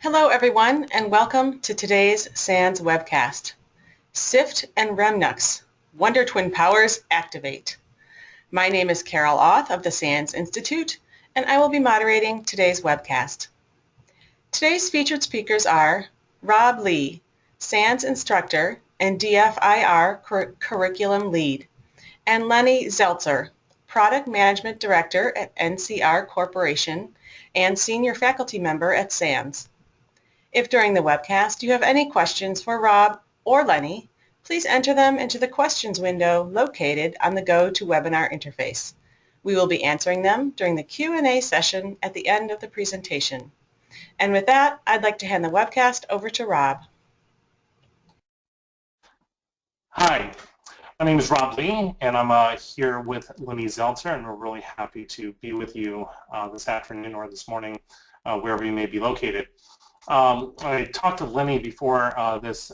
Hello everyone and welcome to today's SANS webcast. SIFT and REMnux, Wonder Twin Powers Activate. My name is Carol Auth of the SANS Institute and I will be moderating today's webcast. Today's featured speakers are Rob Lee, SANS instructor and DFIR curriculum lead, and Lenny Zeltser, product management director at NCR Corporation and senior faculty member at SANS. If during the webcast you have any questions for Rob or Lenny, please enter them into the questions window located on the GoToWebinar interface. We will be answering them during the Q&A session at the end of the presentation. And with that, I'd like to hand the webcast over to Rob. Hi, my name is Rob Lee, and I'm here with Lenny Zeltser, and we're really happy to be with you this afternoon or this morning, wherever you may be located. I talked to Lenny before this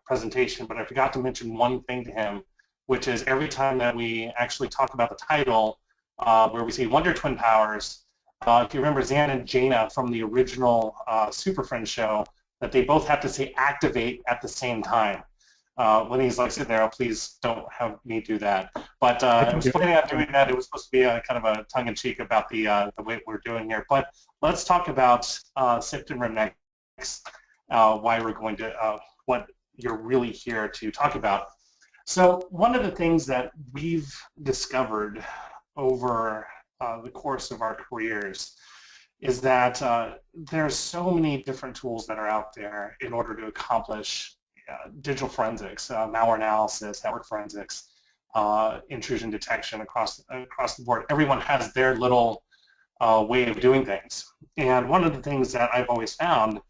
presentation, but I forgot to mention one thing to him, which is every time that we actually talk about the title, where we say Wonder Twin Powers, if you remember Zan and Jaina from the original Super Friends show, that they both have to say activate at the same time. Lenny's like sitting there, oh, please don't have me do that. But I was planning on doing that. It was supposed to be a kind of a tongue-in-cheek about the way we're doing here. But let's talk about SIFT and REMnux, why we're going to, what you're really here to talk about. So one of the things that we've discovered over the course of our careers is that there's so many different tools that are out there in order to accomplish digital forensics, malware analysis, network forensics, intrusion detection across the board. Everyone has their little way of doing things. And one of the things that I've always found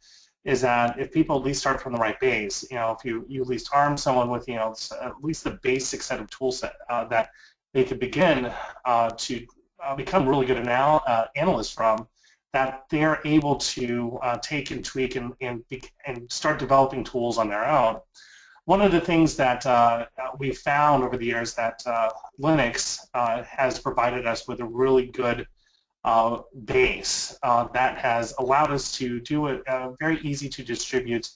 is that if people at least start from the right base, if you at least arm someone with, at least the basic set of tool set that they could begin to become really good analysts from, that they're able to take and tweak and start developing tools on their own. One of the things that we've found over the years that Linux has provided us with a really good base that has allowed us to do a very easy to distribute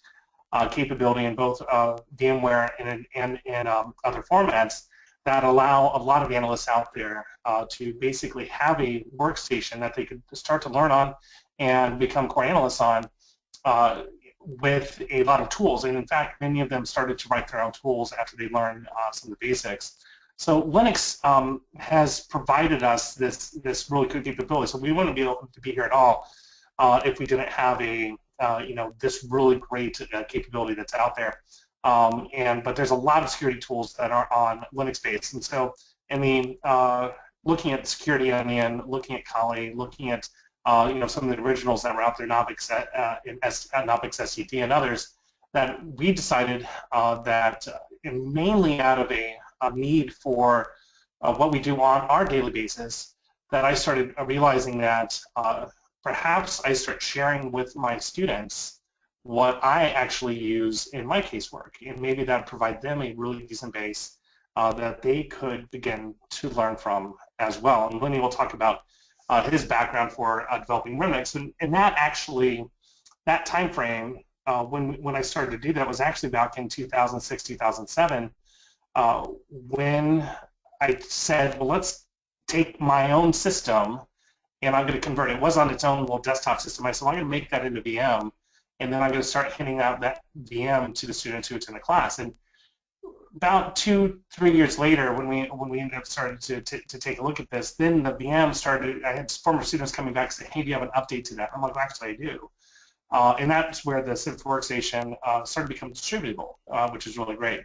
capability in both VMware and other formats that allow a lot of analysts out there to basically have a workstation that they could start to learn on and become core analysts on with a lot of tools. And in fact, many of them started to write their own tools after they learned some of the basics. So Linux has provided us this really good capability. So we wouldn't be able to be here at all if we didn't have a this really great capability that's out there. But there's a lot of security tools that are on Linux based, and so looking at Security Onion, looking at Kali, looking at some of the originals that were out there, Knoppix SCT and others, that we decided that mainly out of a need for what we do on our daily basis, that I started realizing that perhaps I start sharing with my students what I actually use in my casework, and maybe that would provide them a really decent base that they could begin to learn from as well. And Lenny will talk about his background for developing REMnux, and that time frame when I started to do that was actually back in 2006, 2007, when I said, well, let's take my own system and I'm going to convert it. It was on its own little desktop system. I said, well, I'm going to make that into VM. And then I'm going to start handing out that VM to the students who attend the class. And about 2-3 years later, when we ended up starting to take a look at this, then the VM started. I had former students coming back and saying, "Hey, do you have an update to that?" I'm like, well, "Actually, I do." And that's where the SIFT Workstation started to become distributable, which is really great.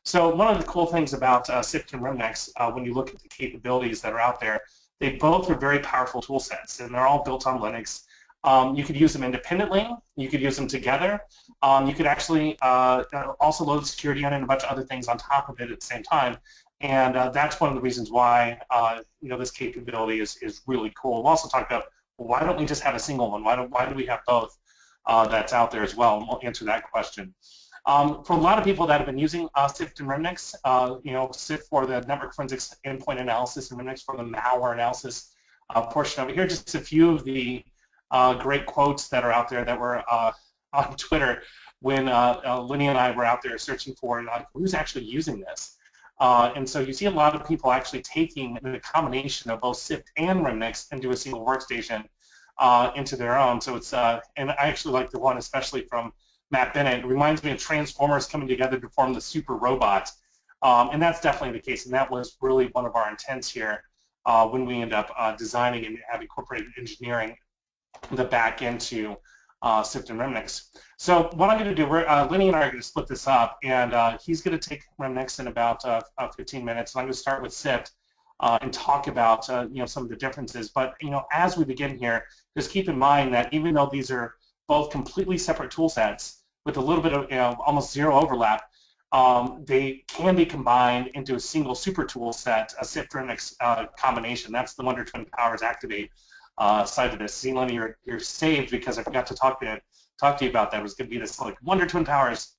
So one of the cool things about SIFT and REMnux, when you look at the capabilities that are out there, they both are very powerful tool sets, and they're all built on Linux. You could use them independently. You could use them together. You could actually also load security on and a bunch of other things on top of it at the same time. And that's one of the reasons why this capability is really cool. We'll also talk about, well, why don't we just have a single one? Why do we have both that's out there as well? And we'll answer that question. For a lot of people that have been using SIFT and REMnux, SIFT for the network forensics endpoint analysis and REMnux for the malware analysis portion of it. Here are just a few of the great quotes that are out there that were on Twitter when Lenny and I were out there searching for who's actually using this. And so you see a lot of people actually taking the combination of both SIFT and REMnux into a single workstation into their own. So it's, and I actually like the one especially from Matt Bennett. It reminds me of Transformers coming together to form the super robot. And that's definitely the case. And that was really one of our intents here when we end up designing and have incorporated engineering the back into SIFT and REMnux. So what I'm going to do, Lenny and I are going to split this up, and he's going to take REMnux in about 15 minutes. And I'm going to start with SIFT and talk about some of the differences. But as we begin here, just keep in mind that even though these are both completely separate tool sets with a little bit of almost zero overlap, they can be combined into a single super tool set, a SIFT REMnux combination. That's the Wonder Twin Powers Activate side of this. See, Lenny, you're saved because I forgot to talk to you about that. It was going to be this like Wonder Twin Powers,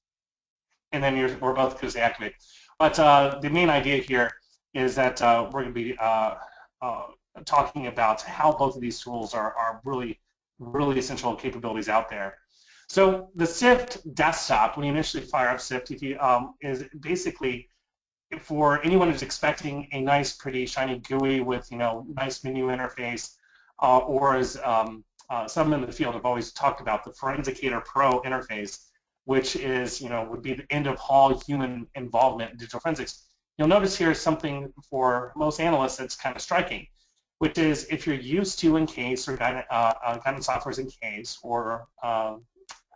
and then we're both going to say Activate. But the main idea here is that we're going to be talking about how both of these tools are really, really essential capabilities out there. So the SIFT desktop, when you initially fire up SIFT, is basically for anyone who's expecting a nice, pretty, shiny GUI with nice menu interface, or as some in the field have always talked about, the Forensicator Pro interface, which is would be the end of all human involvement in digital forensics. You'll notice here something for most analysts that's kind of striking, which is if you're used to EnCase or guidance software is EnCase or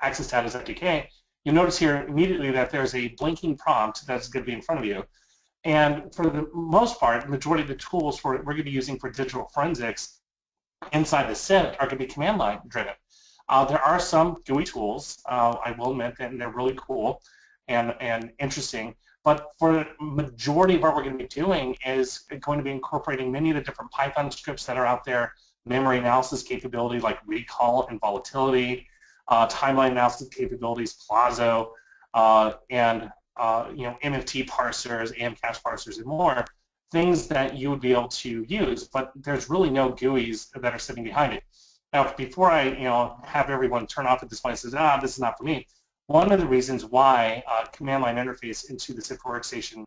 access status FTK, you'll notice here immediately that there's a blinking prompt that's going to be in front of you. And for the most part, the majority of the tools we're going to be using for digital forensics inside the SIFT are going to be command line driven. There are some GUI tools, I will admit, and they're really cool and interesting. But for the majority of what we're going to be doing is going to be incorporating many of the different Python scripts that are out there, memory analysis capability like recall and volatility, timeline analysis capabilities, Plazo, and MFT parsers, AMCache parsers, and more, things that you would be able to use, but there's really no GUIs that are sitting behind it. Now, before I have everyone turn off at this point and says, this is not for me, one of the reasons why command line interface into the SIFT workstation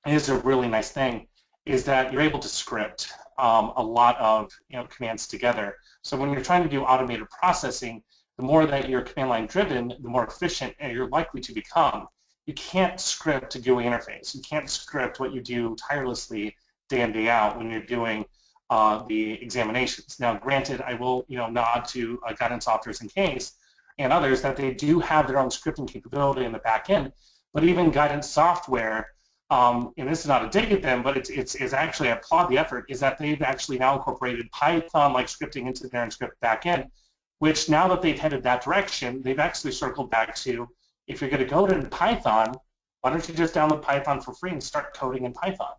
is a really nice thing is that you're able to script a lot of commands together. So when you're trying to do automated processing, the more that you're command line driven, the more efficient you're likely to become. You can't script a GUI interface. You can't script what you do tirelessly day in, day out when you're doing the examinations. Now, granted, I will nod to guidance softwares EnCase and others that they do have their own scripting capability in the back end, but even guidance software, and this is not a dig at them, but it's actually, I applaud the effort, is that they've actually now incorporated Python-like scripting into their script back end, which now that they've headed that direction, they've actually circled back to, if you're going to go to Python, why don't you just download Python for free and start coding in Python?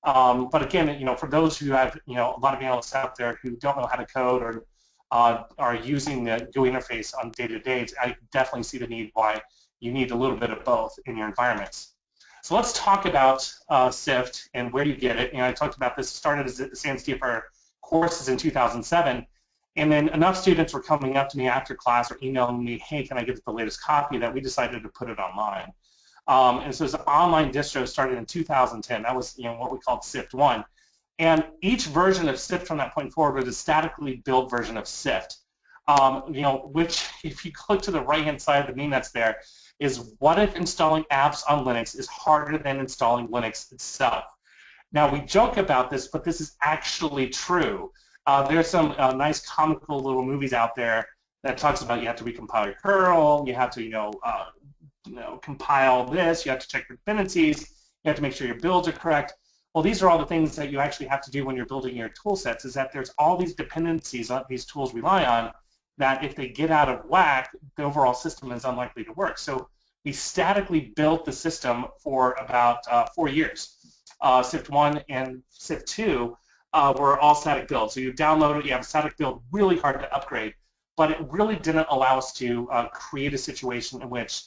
But again, for those who have, a lot of analysts out there who don't know how to code or are using the GUI interface on day-to-day, I definitely see the need why you need a little bit of both in your environments. So let's talk about SIFT and where you get it. I talked about this, started as the SANS DFIR courses in 2007. And then enough students were coming up to me after class or emailing me, hey, can I get the latest copy, that we decided to put it online. And so the online distro started in 2010. That was what we called SIFT 1. And each version of SIFT from that point forward was a statically built version of SIFT, which if you click to the right-hand side of the meme that's there, is what if installing apps on Linux is harder than installing Linux itself? Now, we joke about this, but this is actually true. There's some nice comical little movies out there that talks about you have to recompile your curl, you have to compile this, you have to check your dependencies, you have to make sure your builds are correct. Well, these are all the things that you actually have to do when you're building your tool sets, is that there's all these dependencies that these tools rely on that if they get out of whack, the overall system is unlikely to work. So we statically built the system for about 4 years. SIFT 1 and SIFT 2 were all static builds. So you download it, you have a static build, really hard to upgrade, but it really didn't allow us to create a situation in which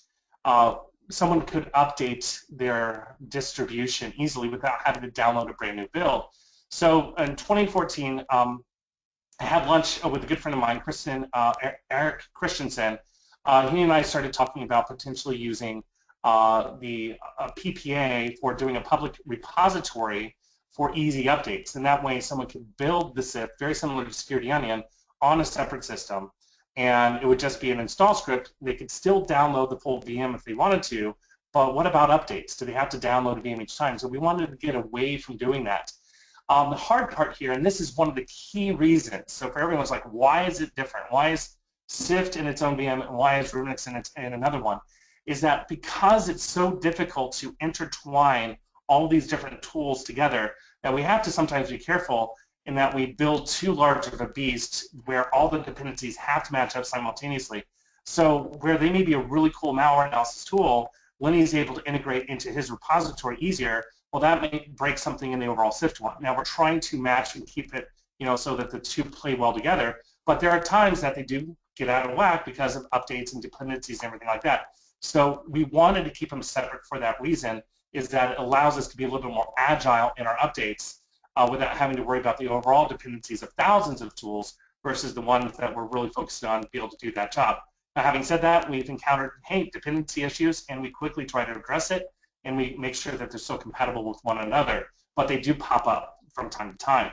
someone could update their distribution easily without having to download a brand new build. So in 2014, I had lunch with a good friend of mine, Eric Christensen, he and I started talking about potentially using the PPA for doing a public repository for easy updates. And that way someone could build the SIFT, very similar to Security Onion, on a separate system. And it would just be an install script. They could still download the full VM if they wanted to, but what about updates? Do they have to download a VM each time? So we wanted to get away from doing that. The hard part here, and this is one of the key reasons, so for everyone's like, why is it different? Why is SIFT in its own VM and why is REMnux in another one? Is that because it's so difficult to intertwine all these different tools together, that we have to sometimes be careful in that we build too large of a beast where all the dependencies have to match up simultaneously. So where they may be a really cool malware analysis tool, Lenny is able to integrate into his repository easier. Well, that may break something in the overall SIFT one. Now we're trying to match and keep it, so that the two play well together. But there are times that they do get out of whack because of updates and dependencies and everything like that. So we wanted to keep them separate for that reason, is that it allows us to be a little bit more agile in our updates without having to worry about the overall dependencies of thousands of tools versus the ones that we're really focused on to be able to do that job. Now, having said that, we've encountered, dependency issues, and we quickly try to address it, and we make sure that they're so compatible with one another, but they do pop up from time to time.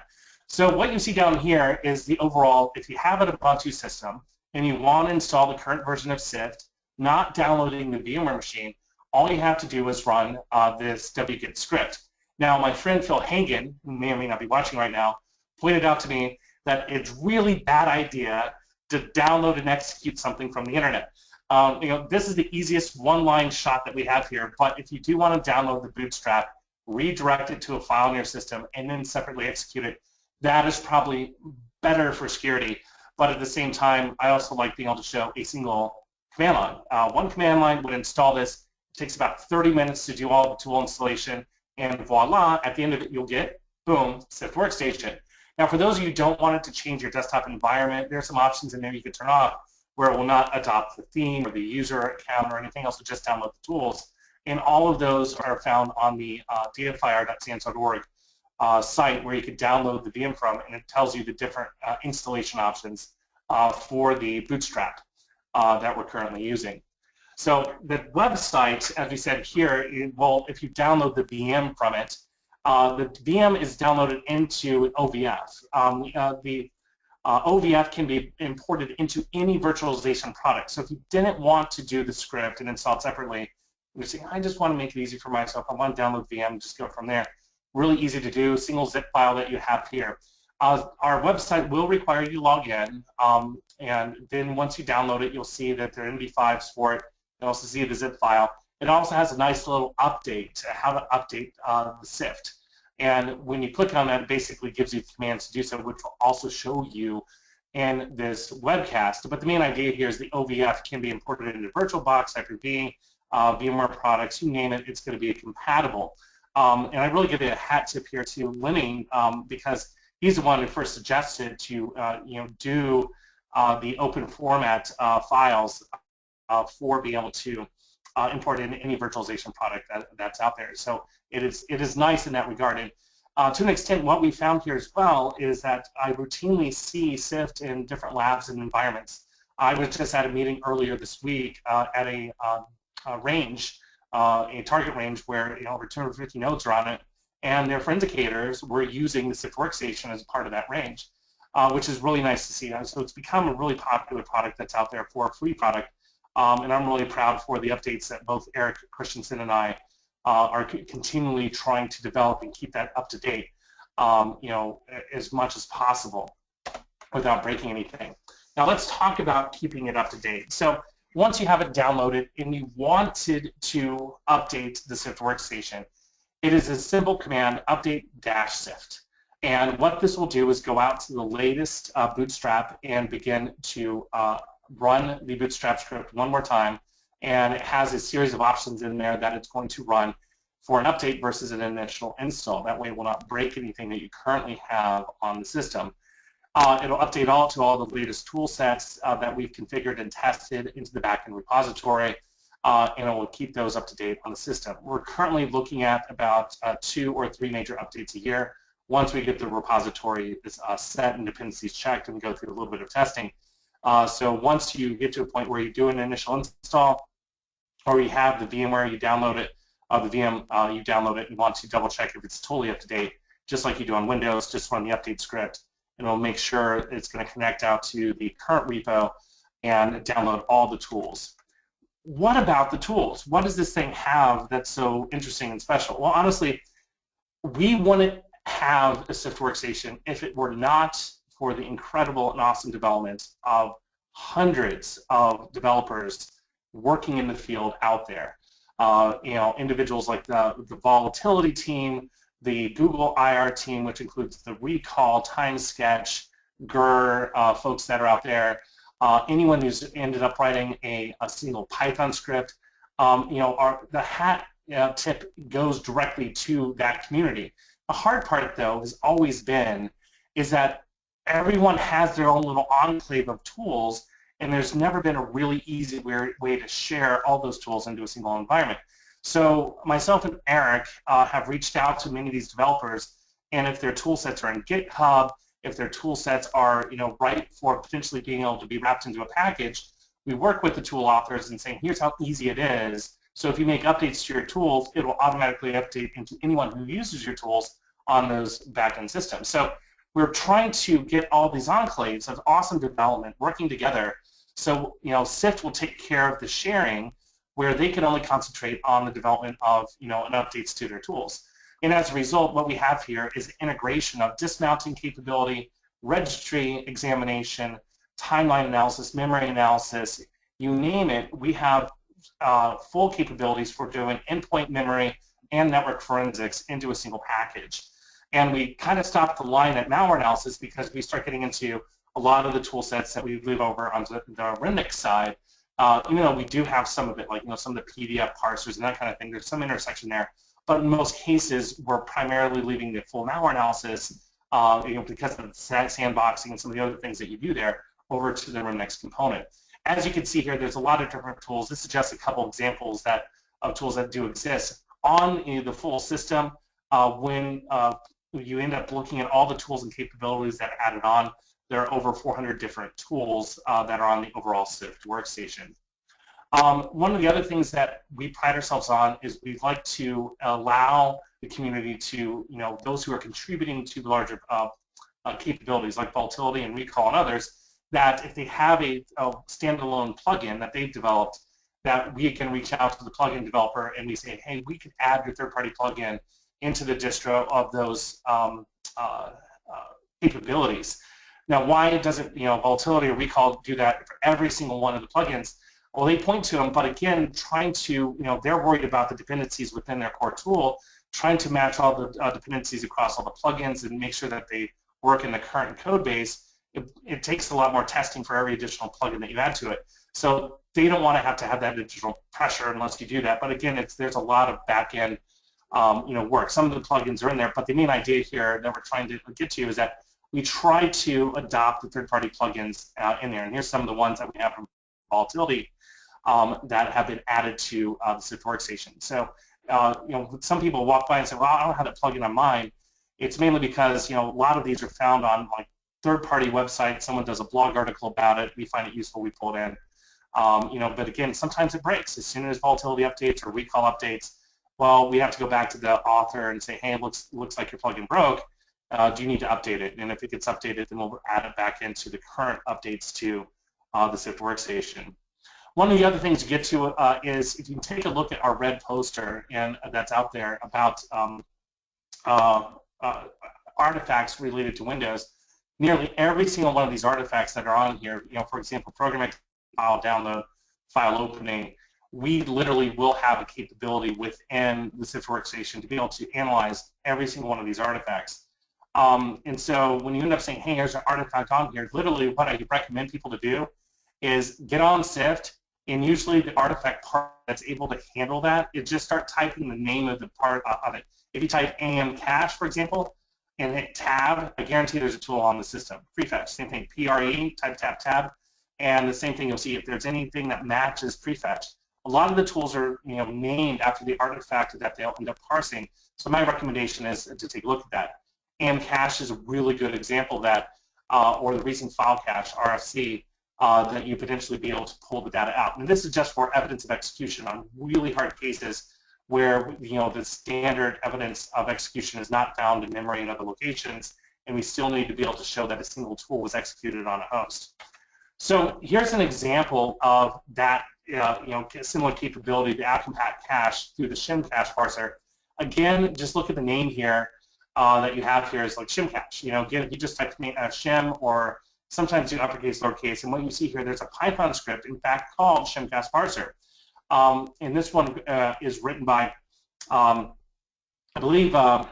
So what you see down here is the overall, if you have an Ubuntu system and you want to install the current version of SIFT, not downloading the VMware machine, all you have to do is run this wget script. Now, my friend Phil Hagen, who may or may not be watching right now, pointed out to me that it's really bad idea to download and execute something from the internet. This is the easiest one-line shot that we have here, but if you do want to download the bootstrap, redirect it to a file in your system, and then separately execute it, that is probably better for security. But at the same time, I also like being able to show a single command line. One command line would install this. It takes about 30 minutes to do all the tool installation, and voila, at the end of it, you'll get, boom, SIFT Workstation. Now, for those of you who don't want it to change your desktop environment, there are some options in there you can turn off where it will not adopt the theme or the user account or anything else, to just download the tools. And all of those are found on the DFIR.sans.org site where you can download the VM from, and it tells you the different installation options for the bootstrap that we're currently using. So the website, as we said here, if you download the VM from it, the VM is downloaded into OVF. The OVF can be imported into any virtualization product. So if you didn't want to do the script and install it separately, you're saying, I just want to make it easy for myself. I want to download VM, just go from there. Really easy to do, single zip file that you have here. Our website will require you to log in, and then once you download it, you'll see that there are MD5s for it. You'll also see the zip file. It also has a nice little update, how to update the SIFT. And when you click on that, it basically gives you commands to do so, which will also show you in this webcast. But the main idea here is the OVF can be imported into VirtualBox, Hyper-V, VMware products, you name it, it's going to be compatible. And I really give it a hat tip here to Lenny, because he's the one who first suggested to do the open format files for being able to import in any virtualization product that's out there. So it is nice in that regard. And to an extent, what we found here as well is that I routinely see SIFT in different labs and environments. I was just at a meeting earlier this week at a range, a target range where over 250 nodes are on it, and their forensicators were using the SIFT Workstation as part of that range, which is really nice to see. So it's become a really popular product that's out there for a free product. And I'm really proud for the updates that both Eric Christensen and I are continually trying to develop and keep that up to date, as much as possible without breaking anything. Now let's talk about keeping it up to date. So once you have it downloaded and you wanted to update the SIFT Workstation, it is a simple command, update-SIFT. And what this will do is go out to the latest bootstrap and begin to run the bootstrap script one more time, and it has a series of options in there that it's going to run for an update versus an initial install. That way it will not break anything that you currently have on the system. It'll update to all the latest tool sets that we've configured and tested into the backend repository, and it will keep those up to date on the system. We're currently looking at about 2 or 3 major updates a year. Once we get the repository set and dependencies checked and go through a little bit of testing, So once you get to a point where you do an initial install, or you have the VMware, you download it, the VM, you download it and want to double check if it's totally up to date, just like you do on Windows, just run the update script, and it'll make sure it's going to connect out to the current repo and download all the tools. What about the tools? What does this thing have that's so interesting and special? Well, honestly, we wouldn't have a SIFT Workstation if it were not for the incredible and awesome development of hundreds of developers working in the field out there. Individuals like the volatility team, the Google IR team, which includes the recall, time sketch, GER folks that are out there, anyone who's ended up writing a single Python script, the hat tip goes directly to that community. The hard part, though, has always been is that everyone has their own little enclave of tools, and there's never been a really easy way to share all those tools into a single environment. So myself and Eric have reached out to many of these developers, and if their tool sets are in GitHub, if their tool sets are right for potentially being able to be wrapped into a package, we work with the tool authors and saying, here's how easy it is. So if you make updates to your tools, it will automatically update into anyone who uses your tools on those backend systems. So we're trying to get all these enclaves of awesome development working together. So SIFT will take care of the sharing, where they can only concentrate on the development of and updates to their tools. And as a result, what we have here is integration of dismounting capability, registry examination, timeline analysis, memory analysis, you name it. We have full capabilities for doing endpoint memory and network forensics into a single package. And we kind of stopped the line at malware analysis because we start getting into a lot of the tool sets that we move over onto the REMnux side. Even though we do have some of it, like some of the PDF parsers and that kind of thing, there's some intersection there. But in most cases, we're primarily leaving the full malware analysis, because of the sandboxing and some of the other things that you do there, over to the REMnux component. As you can see here, there's a lot of different tools. This is just a couple examples of tools that do exist on the full system. When you end up looking at all the tools and capabilities that are added on, there are over 400 different tools that are on the overall SIFT workstation. One of the other things that we pride ourselves on is we'd like to allow the community to, those who are contributing to the larger capabilities like volatility and recall and others, that if they have a standalone plugin that they've developed, that we can reach out to the plugin developer and we say, hey, we could add your third-party plugin into the distro of those capabilities. Now, why doesn't volatility or recall do that for every single one of the plugins? Well, they point to them, but again, trying to, they're worried about the dependencies within their core tool, trying to match all the dependencies across all the plugins and make sure that they work in the current code base. It takes a lot more testing for every additional plugin that you add to it. So they don't want to have that additional pressure unless you do that. But again, there's a lot of back-end work. Some of the plugins are in there, but the main idea here that we're trying to get to is that we try to adopt the third-party plugins in there. And here's some of the ones that we have from volatility that have been added to the SIFT workstation. So, some people walk by and say, well, I don't have that plugin on mine. It's mainly because, a lot of these are found on like third-party websites. Someone does a blog article about it. We find it useful. We pull it in. But again, sometimes it breaks. As soon as volatility updates or recall updates, well, we have to go back to the author and say, hey, it looks like your plugin broke. Do you need to update it? And if it gets updated, then we'll add it back into the current updates to the SIFT workstation. One of the other things to get to is if you take a look at our red poster and that's out there about artifacts related to Windows, nearly every single one of these artifacts that are on here, for example, programmatic file download, file opening, we literally will have a capability within the SIFT workstation to be able to analyze every single one of these artifacts. And so when you end up saying, hey, there's an artifact on here, literally what I recommend people to do is get on SIFT, and usually the artifact part that's able to handle that is just start typing the name of the part of it. If you type AM cache, for example, and hit tab, I guarantee there's a tool on the system. Prefetch, same thing, PRE, type tab, and the same thing you'll see if there's anything that matches prefetch. A lot of the tools are named after the artifact that they'll end up parsing. So my recommendation is to take a look at that. AM cache is a really good example of that, or the recent file cache, RFC. that you potentially be able to pull the data out. And this is just for evidence of execution on really hard cases where the standard evidence of execution is not found in memory and other locations, and we still need to be able to show that a single tool was executed on a host. So here's an example of that similar capability, the AppCompat cache through the shim cache parser. Again, just look at the name here that you have here is like shim cache. Again, you just type shim, or sometimes do uppercase, lowercase, and what you see here, there's a Python script, in fact, called shim cache parser. And this one is written by, I believe, oh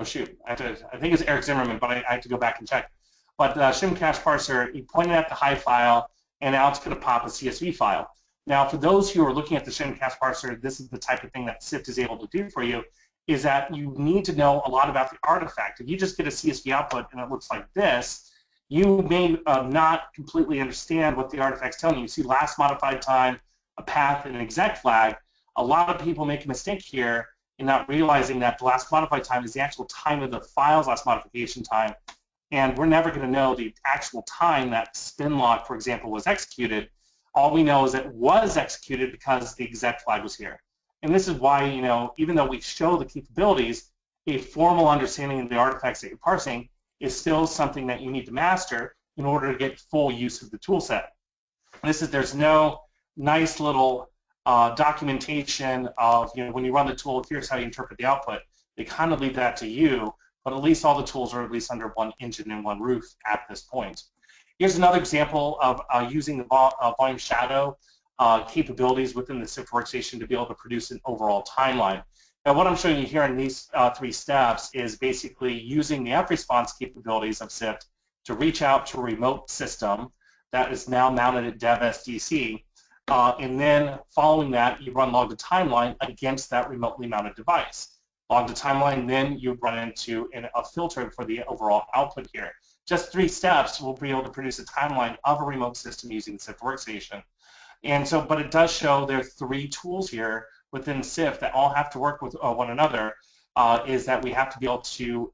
shoot, I think it's Eric Zimmerman, but I have to go back and check. But shim cache parser, you pointed at the HIVE file, and now it's going to pop a CSV file. Now, for those who are looking at the shim cache parser, this is the type of thing that SIFT is able to do for you, is that you need to know a lot about the artifact. If you just get a CSV output and it looks like this, you may not completely understand what the artifact's telling you. You see last modified time, a path, and an exec flag. A lot of people make a mistake here in not realizing that the last modified time is the actual time of the file's last modification time, and we're never going to know the actual time that spin log, for example, was executed. All we know is that it was executed because the exec flag was here. And this is why, even though we show the capabilities, a formal understanding of the artifacts that you're parsing is still something that you need to master in order to get full use of the tool set. There's no nice little documentation of, when you run the tool, here's how you interpret the output. They kind of leave that to you, but at least all the tools are at least under one engine and one roof at this point. Here's another example of using the volume shadow capabilities within the SIFT workstation to be able to produce an overall timeline. Now, what I'm showing you here in these 3 steps is basically using the app response capabilities of SIFT to reach out to a remote system that is now mounted at dev SDC, and then following that, you run log to timeline against that remotely mounted device. Log to timeline, then you run into a filter for the overall output here. Just 3 steps will be able to produce a timeline of a remote system using the SIFT workstation. And so, but it does show there are 3 tools here within SIFT that all have to work with one another, is that we have to be able to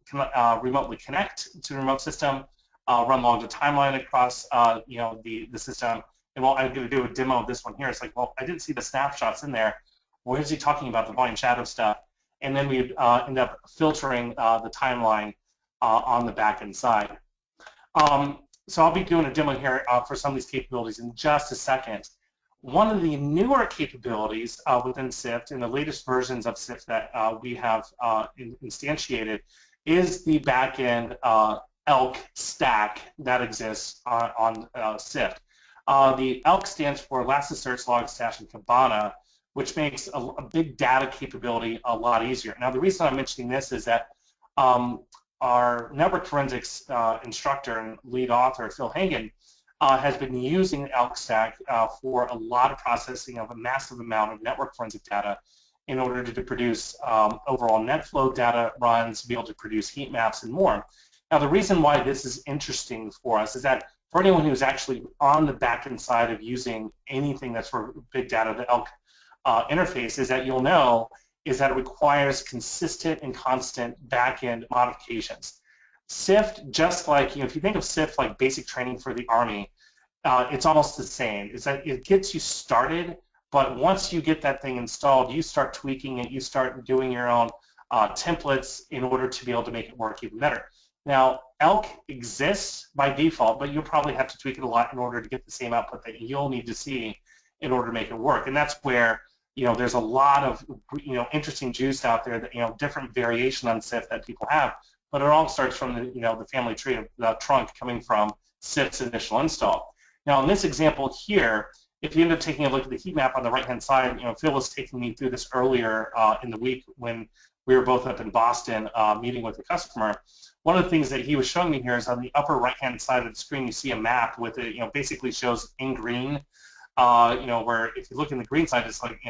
remotely connect to the remote system, run log to timeline across the system. And what I'm going to do a demo of this one here. It's like, well, I didn't see the snapshots in there. Where is he talking about the volume shadow stuff? And then we end up filtering the timeline on the back end side. So I'll be doing a demo here for some of these capabilities in just a second. One of the newer capabilities within SIFT, in the latest versions of SIFT that we have instantiated, is the backend ELQ Stack that exists on SIFT. The ELQ stands for Elasticsearch, Logstash, and Kibana, which makes a big data capability a lot easier. Now, the reason I'm mentioning this is that our network forensics instructor and lead author, Phil Hagen, has been using ELQ Stack for a lot of processing of a massive amount of network forensic data in order to produce overall NetFlow data runs, be able to produce heat maps, and more. Now, the reason why this is interesting for us is that for anyone who's actually on the back-end side of using anything that's for big data, the ELQ interface, is that you'll know is that it requires consistent and constant back-end modifications. SIFT, just like, if you think of SIFT like basic training for the Army, it's almost the same. It's that it gets you started, but once you get that thing installed, you start tweaking it, you start doing your own templates in order to be able to make it work even better. Now, ELQ exists by default, but you'll probably have to tweak it a lot in order to get the same output that you'll need to see in order to make it work. And that's where, there's a lot of, interesting juice out there that, different variation on SIFT that people have, but it all starts from the, the family tree of the trunk coming from SIFT's initial install. Now, in this example here, if you end up taking a look at the heat map on the right-hand side, Phil was taking me through this earlier in the week when we were both up in Boston meeting with a customer. One of the things that he was showing me here is on the upper right-hand side of the screen, you see a map with it, basically shows in green, where if you look in the green side, it's like,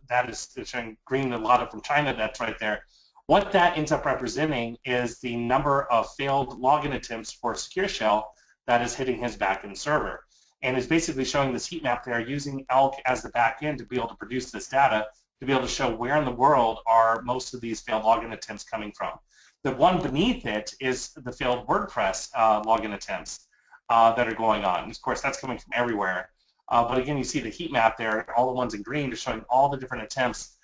that is showing green, a lot of from China, that's right there. What that ends up representing is the number of failed login attempts for Secure Shell that is hitting his backend server. And is basically showing this heat map there using ELQ as the backend to be able to produce this data, to be able to show where in the world are most of these failed login attempts coming from. The one beneath it is the failed WordPress login attempts. that are going on. And of course, that's coming from everywhere. But again, you see the heat map there, all the ones in green, just showing all the different attempts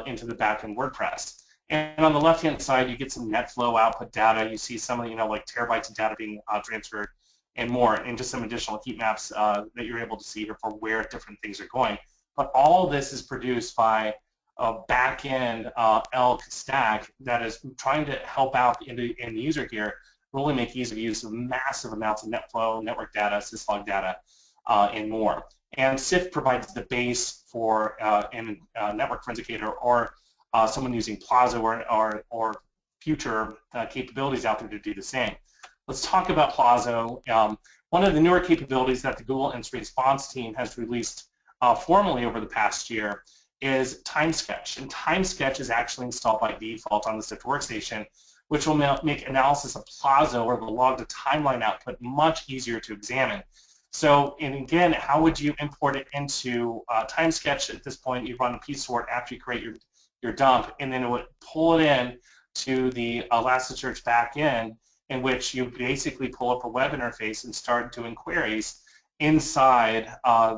into the backend WordPress. And on the left-hand side, you get some net flow output data. You see some of the, like terabytes of data being transferred and more, and just some additional heat maps that you're able to see here for where different things are going. But all this is produced by a back-end ELQ Stack that is trying to help out the end user here, really make easy use of massive amounts of net flow, network data, syslog data, and more. And SIFT provides the base for a network forensicator or someone using Plaza or future capabilities out there to do the same. Let's talk about Plaza. One of the newer capabilities that the Google Incident Response team has released formally over the past year is TimeSketch. And TimeSketch is actually installed by default on the SIFT Workstation, which will make analysis of Plaza or the log to timeline output much easier to examine. So, and again, how would you import it into TimeSketch? At this point, you run a psort after you create your dump, and then it would pull it in to the Elasticsearch backend, in which you basically pull up a web interface and start doing queries inside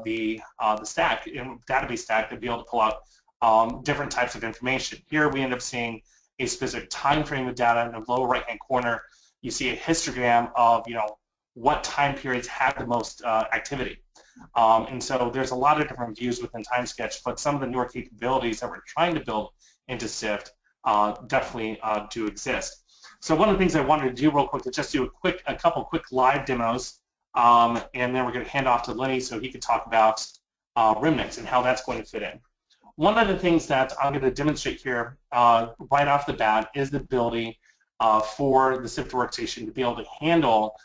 the stack, database stack, to be able to pull out different types of information. Here we end up seeing a specific time frame of data. In the lower right-hand corner, you see a histogram of what time periods have the most activity. And so there's a lot of different views within TimeSketch, but some of the newer capabilities that we're trying to build into SIFT definitely do exist. So one of the things I wanted to do real quick is just do a couple quick live demos, and then we're going to hand off to Lenny so he can talk about REMnux and how that's going to fit in. One of the things that I'm going to demonstrate here right off the bat is the ability for the SIFT Workstation to be able to handle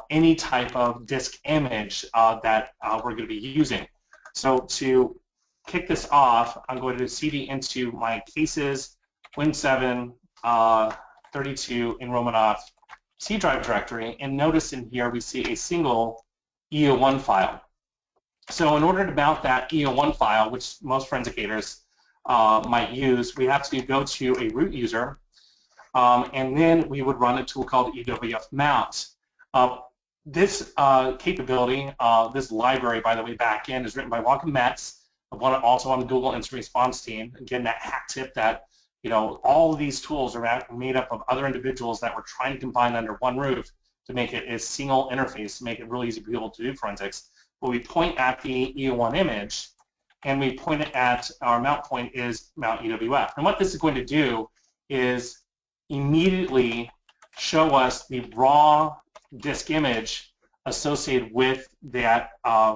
any type of disk image that we're going to be using. So to kick this off, I'm going to cd into my cases, Win7, 32 in Romanov C drive directory, and notice in here we see a single EO1 file. So in order to mount that EO1 file, which most forensicators might use, we have to go to a root user, and then we would run a tool called EWF mount. This capability, this library, by the way, backend is written by Wonka Metz, also on the Google Incident Response team. Again, that hack tip that all of these tools are made up of other individuals that we're trying to combine under one roof to make it a single interface, to make it really easy for people to do forensics. But we point at the EO1 image, and we point it at our mount point is mount EWF. And what this is going to do is immediately show us the raw disk image associated with that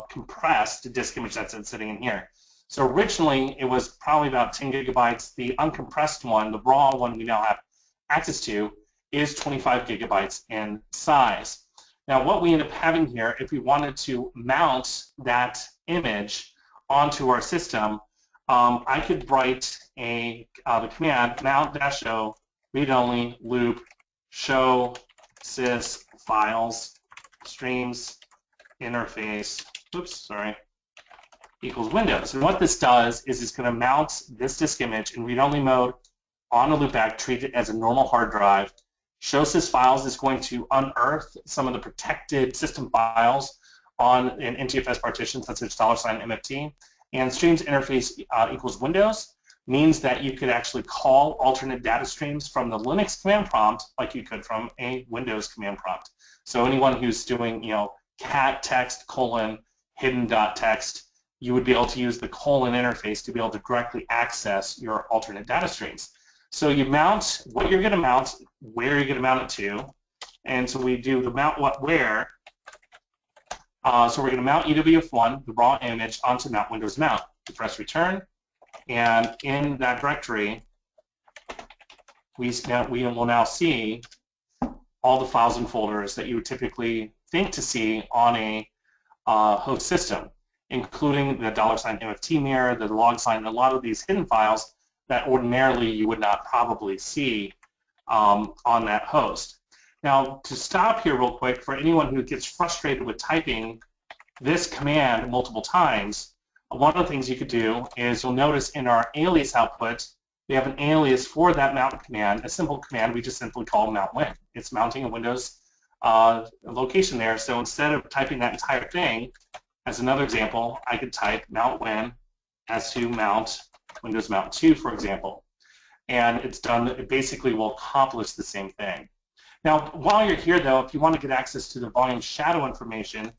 compressed disk image that's sitting in here. So originally it was probably about 10 gigabytes. The uncompressed one, the raw one we now have access to, is 25 gigabytes in size. Now what we end up having here, if we wanted to mount that image onto our system, I could write the command mount-o read-only loop show sys files streams interface equals Windows. And what this does is it's going to mount this disk image in read-only mode on a loopback, treat it as a normal hard drive. Show sys files is going to unearth some of the protected system files on an NTFS partition such as $MFT. And streams interface equals Windows means that you could actually call alternate data streams from the Linux command prompt like you could from a Windows command prompt. So anyone who's doing, cat text : hidden .text, you would be able to use the : interface to be able to directly access your alternate data streams. So you mount what you're going to mount, where you're going to mount it to, and so we do the mount what where. So we're going to mount EWF1, the raw image, onto mount Windows mount. We press return, and in that directory, we will now see all the files and folders that you would typically think to see on a host system, including the $MFT mirror, the log sign, and a lot of these hidden files that ordinarily you would not probably see on that host. Now, to stop here real quick, for anyone who gets frustrated with typing this command multiple times, one of the things you could do is you'll notice in our alias output, we have an alias for that mount command, a simple command we just simply call mount win. It's mounting a Windows location there. So instead of typing that entire thing, as another example, I could type mount win as to mount Windows Mount 2, for example. And it's done, it basically will accomplish the same thing. Now, while you're here, though, if you want to get access to the volume shadow information,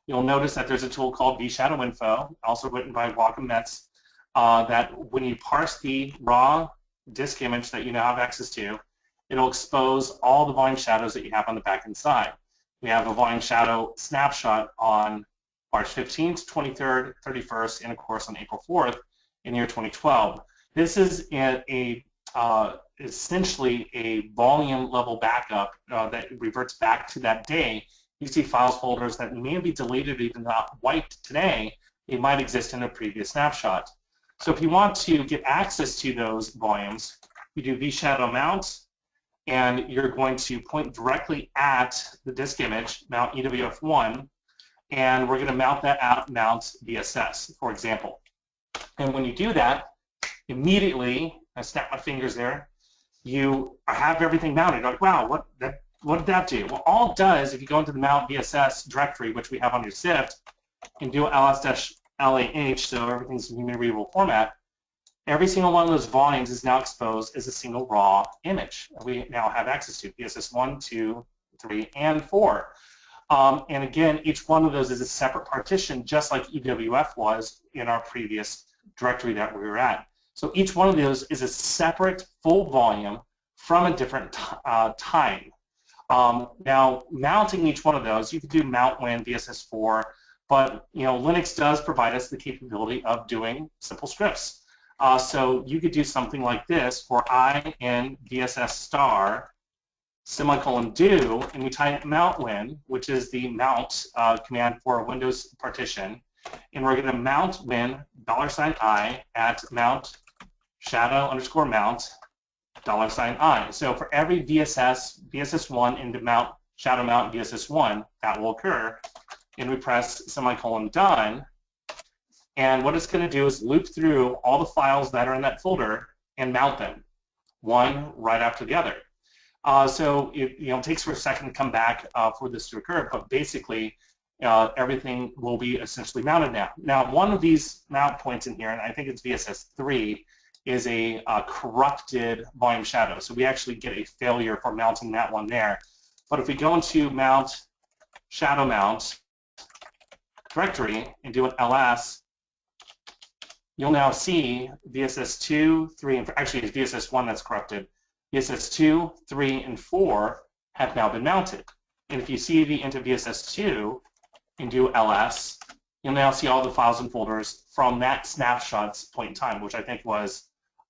you'll notice that there's a tool called vShadowInfo, also written by Wacom Metz, that when you parse the raw disk image that you now have access to, it'll expose all the volume shadows that you have on the back end side. We have a volume shadow snapshot on March 15th, 23rd, 31st, and of course on April 4th in year 2012. This is essentially a volume level backup that reverts back to that day. You see files folders that may be deleted, even not wiped today. They might exist in a previous snapshot. So if you want to get access to those volumes, you do vShadow mount, and you're going to point directly at the disk image, mount EWF1, and we're going to mount that at mount VSS, for example. And when you do that, immediately, I snap my fingers there, you have everything mounted. You're like, wow, what did that do? Well, all it does, if you go into the mount VSS directory, which we have on your SIFT, and do ls-lah, so everything's in human readable format, every single one of those volumes is now exposed as a single raw image. We now have access to VSS 1, 2, 3, and 4. And again, each one of those is a separate partition, just like EWF was in our previous directory that we were at. So each one of those is a separate full volume from a different time. Now, mounting each one of those, you could do mount win VSS4, but Linux does provide us the capability of doing simple scripts. So you could do something like this for I in VSS star semicolon do, and we type mount win, which is the mount command for a Windows partition, and we're going to mount win $I at mount shadow underscore mount $I. So for every VSS1 into mount shadow mount VSS1, that will occur, and we press semicolon done. And what it's going to do is loop through all the files that are in that folder and mount them, one right after the other. So it takes for a second to come back for this to occur, but basically everything will be essentially mounted now. Now, one of these mount points in here, and I think it's VSS3, is a corrupted volume shadow. So we actually get a failure for mounting that one there. But if we go into mount shadow mount directory and do an ls, you'll now see VSS2, 3, and actually it's VSS1 that's corrupted. VSS2, 3, and 4 have now been mounted. And if you cv into VSS2 and do ls, you'll now see all the files and folders from that snapshot's point in time, which I think was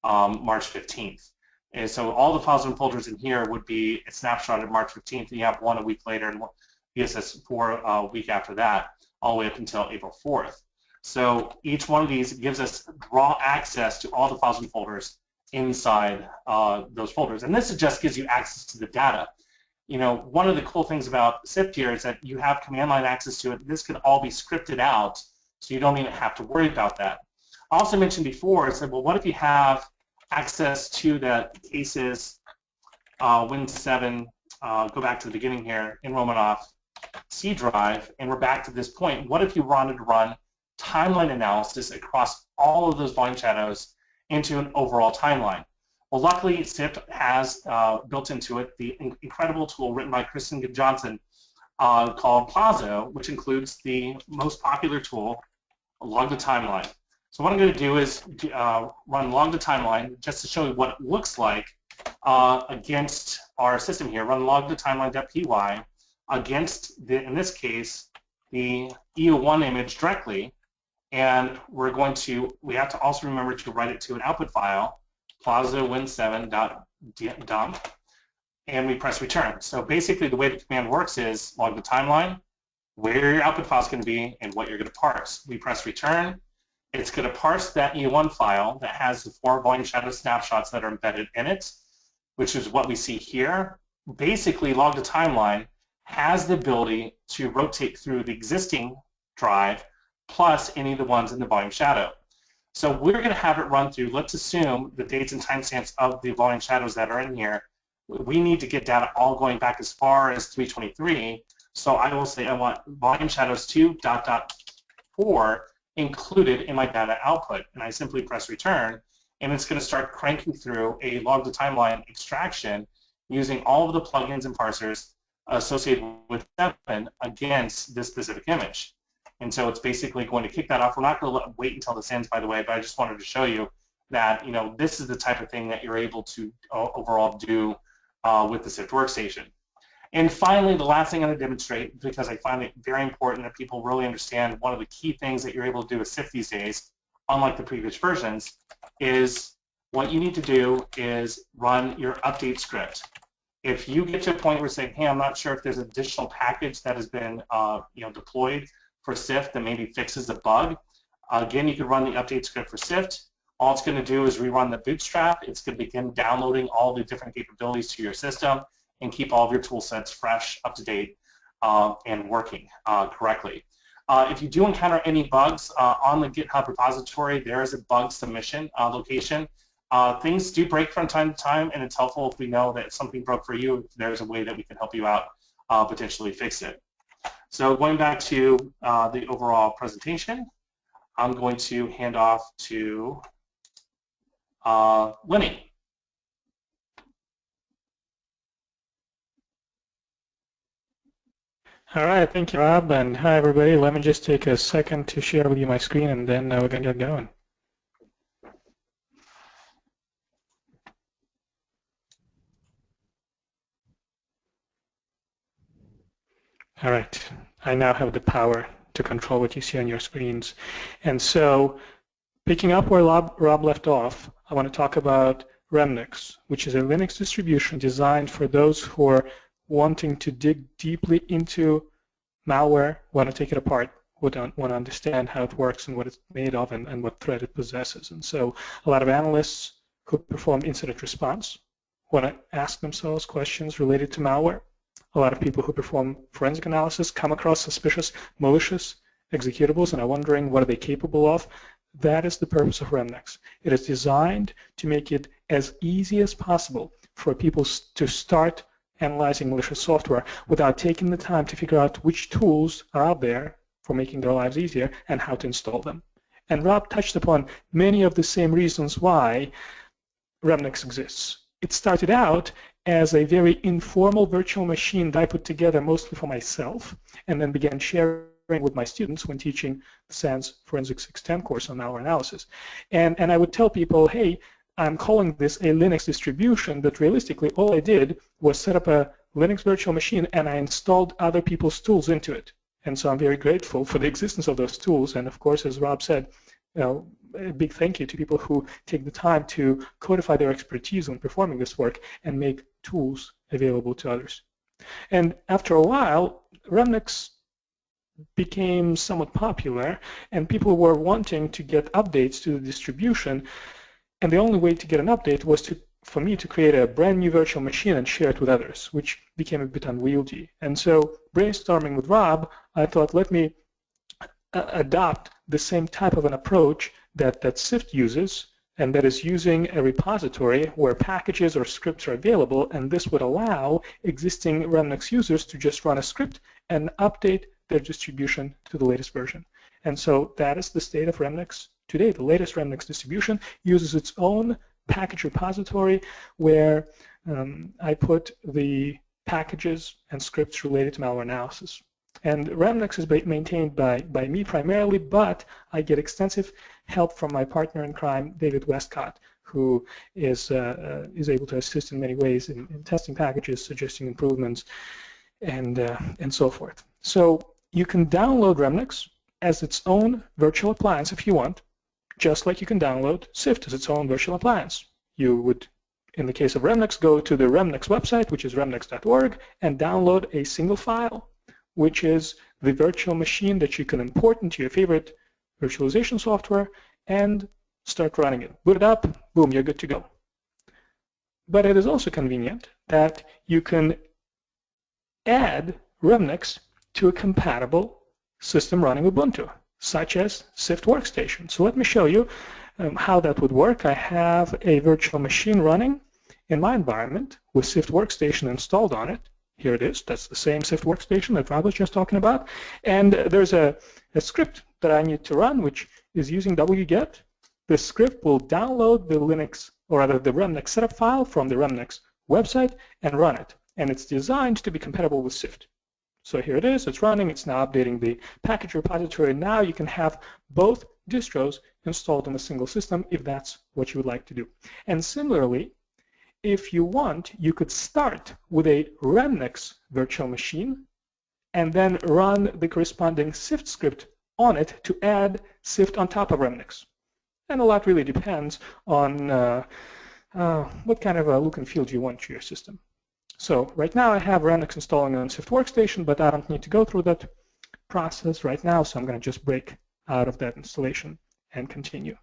March 15th. And so all the files and folders in here would be a snapshot of March 15th, and you have one a week later, and VSS4 a week after that, all the way up until April 4th. So each one of these gives us raw access to all the files and folders inside those folders. And this just gives you access to the data. One of the cool things about SIFT here is that you have command line access to it. This could all be scripted out, so you don't even have to worry about that. I also mentioned before, I said, well, what if you have access to the cases, Win7, go back to the beginning here, in Romanov C drive, and we're back to this point. What if you wanted to run timeline analysis across all of those volume shadows into an overall timeline? Well, luckily, SIFT has built into it the incredible tool written by Kristen Johnson called Plazo, which includes the most popular tool, Log the Timeline. So what I'm going to do is run Log the Timeline just to show you what it looks like against our system here. Run log the timeline.py against, in this case, the EU1 image directly. And we have to also remember to write it to an output file, plazawin7.dump, and we press return. So basically the way the command works is log the timeline, where your output file is going to be, and what you're going to parse. We press return. It's going to parse that EU1 file that has the 4 volume shadow snapshots that are embedded in it, which is what we see here. Basically, log the timeline has the ability to rotate through the existing drive plus any of the ones in the volume shadow. So we're going to have it run through, let's assume the dates and timestamps of the volume shadows that are in here we need to get data all going back as far as 323. So I will say I want volume shadows 2.4 included in my data output, and I simply press return, and it's going to start cranking through a log to timeline extraction using all of the plugins and parsers associated with 7 against this specific image. And so it's basically going to kick that off. We're not going to wait until this ends, by the way, but I just wanted to show you that, you know, this is the type of thing that you're able to overall do with the SIFT Workstation. And finally, the last thing I'm going to demonstrate, because I find it very important that people really understand one of the key things that you're able to do with SIFT these days, unlike the previous versions, is what you need to do is run your update script. If you get to a point where you're saying, hey, I'm not sure if there's an additional package that has been deployed for SIFT that maybe fixes a bug, again, you can run the update script for SIFT. All it's going to do is rerun the bootstrap. It's going to begin downloading all the different capabilities to your system and keep all of your tool sets fresh, up to date, and working correctly. If you do encounter any bugs on the GitHub repository, there is a bug submission location. Things do break from time to time, and it's helpful if we know that something broke for you, if there's a way that we can help you out, potentially fix it. So going back to the overall presentation, I'm going to hand off to Lenny. All right, thank you, Rob, and hi, everybody. Let me just take a second to share with you my screen, and then we're going to get going. All right, I now have the power to control what you see on your screens. And so, picking up where Rob left off, I want to talk about REMnux, which is a Linux distribution designed for those who are wanting to dig deeply into malware, want to take it apart, want to understand how it works and what it's made of and what threat it possesses. And so a lot of analysts who perform incident response want to ask themselves questions related to malware. A lot of people who perform forensic analysis come across suspicious, malicious executables and are wondering what are they capable of. That is the purpose of REMnux. It is designed to make it as easy as possible for people to start analyzing malicious software without taking the time to figure out which tools are out there for making their lives easier and how to install them. And Rob touched upon many of the same reasons why REMnux exists. It started out as a very informal virtual machine that I put together mostly for myself and then began sharing with my students when teaching the SANS Forensic 610 course on malware analysis. And I would tell people, hey, I'm calling this a Linux distribution, but realistically all I did was set up a Linux virtual machine and I installed other people's tools into it. And so I'm very grateful for the existence of those tools. And of course, as Rob said, you know, a big thank you to people who take the time to codify their expertise when performing this work and make tools available to others. And after a while, REMnux became somewhat popular and people were wanting to get updates to the distribution. And the only way to get an update was for me to create a brand new virtual machine and share it with others, which became a bit unwieldy. And so brainstorming with Rob, I thought, let me adopt the same type of an approach that SIFT uses, and that is using a repository where packages or scripts are available, and this would allow existing REMnux users to just run a script and update their distribution to the latest version. And so that is the state of REMnux today. The latest REMnux distribution uses its own package repository where I put the packages and scripts related to malware analysis. And REMnux is maintained by me primarily, but I get extensive help from my partner in crime, David Westcott, who is able to assist in many ways in testing packages, suggesting improvements, and so forth. So you can download REMnux as its own virtual appliance if you want, just like you can download SIFT as its own virtual appliance. You would, in the case of REMnux, go to the REMnux website, which is remnux.org, and download a single file, which is the virtual machine that you can import into your favorite virtualization software and start running it. Boot it up, boom, you're good to go. But it is also convenient that you can add REMnux to a compatible system running Ubuntu, such as SIFT Workstation. So let me show you how that would work. I have a virtual machine running in my environment with SIFT Workstation installed on it. Here it is. That's the same SIFT Workstation that Rob was just talking about. And there's a script that I need to run, which is using wget. The script will download the Linux, or rather the REMnux setup file from the REMnux website and run it. And it's designed to be compatible with SIFT. So here it is. It's running. It's now updating the package repository. Now you can have both distros installed on a single system if that's what you would like to do. And similarly, if you want, you could start with a REMnux virtual machine and then run the corresponding SIFT script on it to add SIFT on top of REMnux. And a lot really depends on what kind of a look and feel do you want to your system. So right now I have REMnux installing on SIFT Workstation, but I don't need to go through that process right now, so I'm going to just break out of that installation and continue.